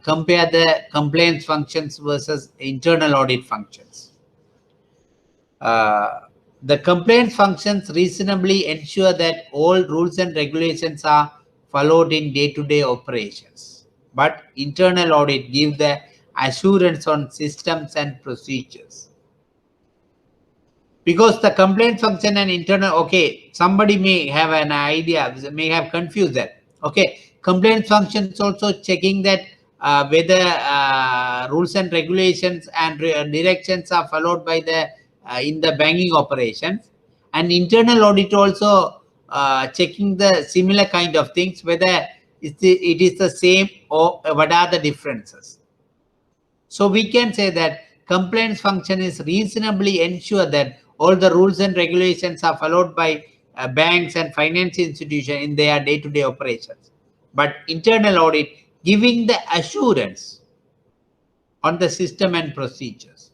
[SPEAKER 1] compare the compliance functions versus internal audit functions. The compliance functions reasonably ensure that all rules and regulations are followed in day-to-day operations, but internal audit give the assurance on systems and procedures. Because the complaint function and internal, okay, somebody may have an idea, may have confused that. Okay, complaint function is also checking that whether rules and regulations and directions are followed by the in the banking operations, and internal audit also checking the similar kind of things, whether it is the same or what are the differences. So we can say that compliance function is reasonably ensure that all the rules and regulations are followed by banks and financial institutions in their day-to-day operations. But internal audit giving the assurance on the system and procedures.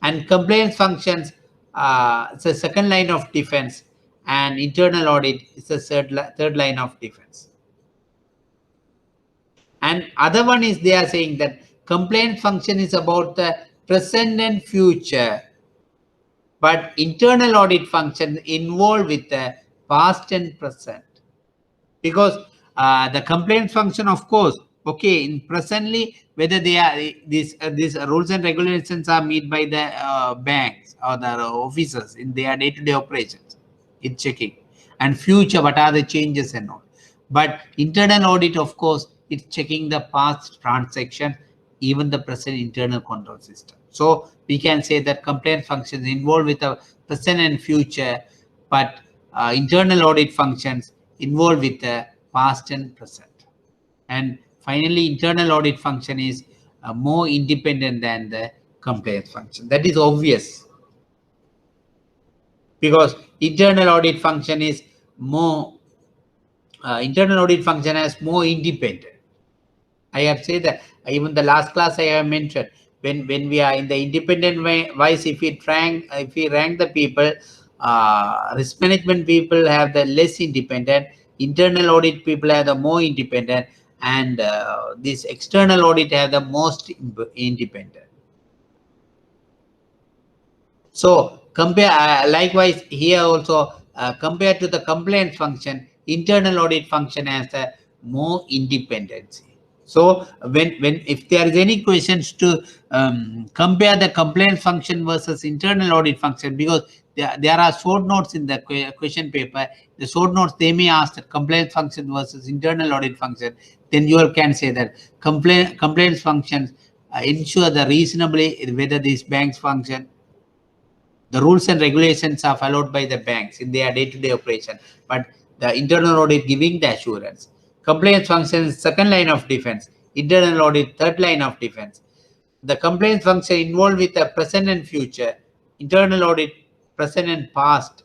[SPEAKER 1] And compliance functions it's a second line of defense, and internal audit is a third line of defense. And other one is they are saying that compliance function is about the present and future, but internal audit function involved with the past and present. Because the complaint function, of course, okay, in presently, whether they are these rules and regulations are made by the banks or the officers in their day-to-day operations, it's checking. And future, what are the changes and all. But internal audit, of course, it's checking the past transaction, even the present internal control system. So we can say that complaint functions involved with the present and future, but internal audit functions involved with the past and present. And finally, internal audit function is more independent than the compliance function. That is obvious, because internal audit function is more internal audit function as more independent. I have said that even the last class I have mentioned, when we are in the independent wise, if we rank the people, risk management people have the less independent, internal audit people have the more independent, and this external audit have the most independent. So compare likewise here also, compared to the compliance function, internal audit function has a more independency. So when if there is any questions to compare the compliance function versus internal audit function, because there are short notes in the question paper, the short notes, they may ask the compliance function versus internal audit function, then you all can say that compliance functions ensure the reasonably whether these banks function, the rules and regulations are followed by the banks in their day-to-day operation, but the internal audit giving the assurance. Compliance function is second line of defense, internal audit third line of defense. The compliance function involved with the present and future, internal audit present and past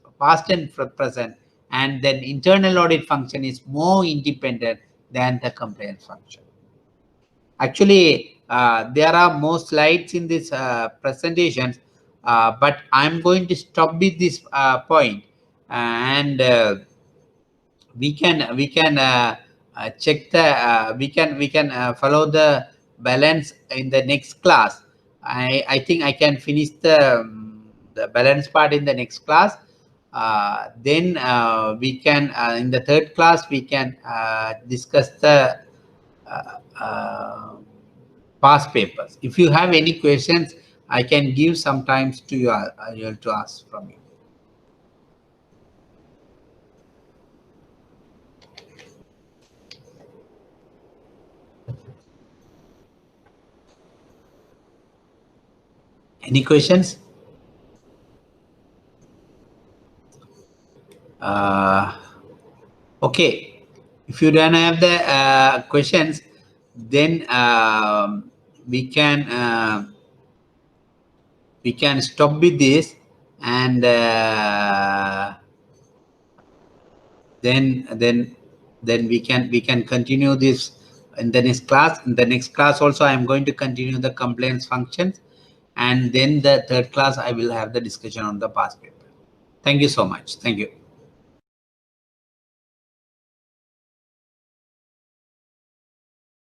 [SPEAKER 1] and present, and then internal audit function is more independent than the compliance function. Actually, there are more slides in this presentation, but I'm going to stop with this point, and we can check the we can follow the balance in the next class. I think I can finish the balance part in the next class. Then we can in the third class we can discuss the past papers. If you have any questions, I can give some times to you to ask from you. Any questions? Okay. If you don't have the questions, then we can stop with this, and then we can continue this in the next class. In the next class also, I am going to continue the compliance functions, and then the third class I will have the discussion on the past paper. Thank you so much. Thank you.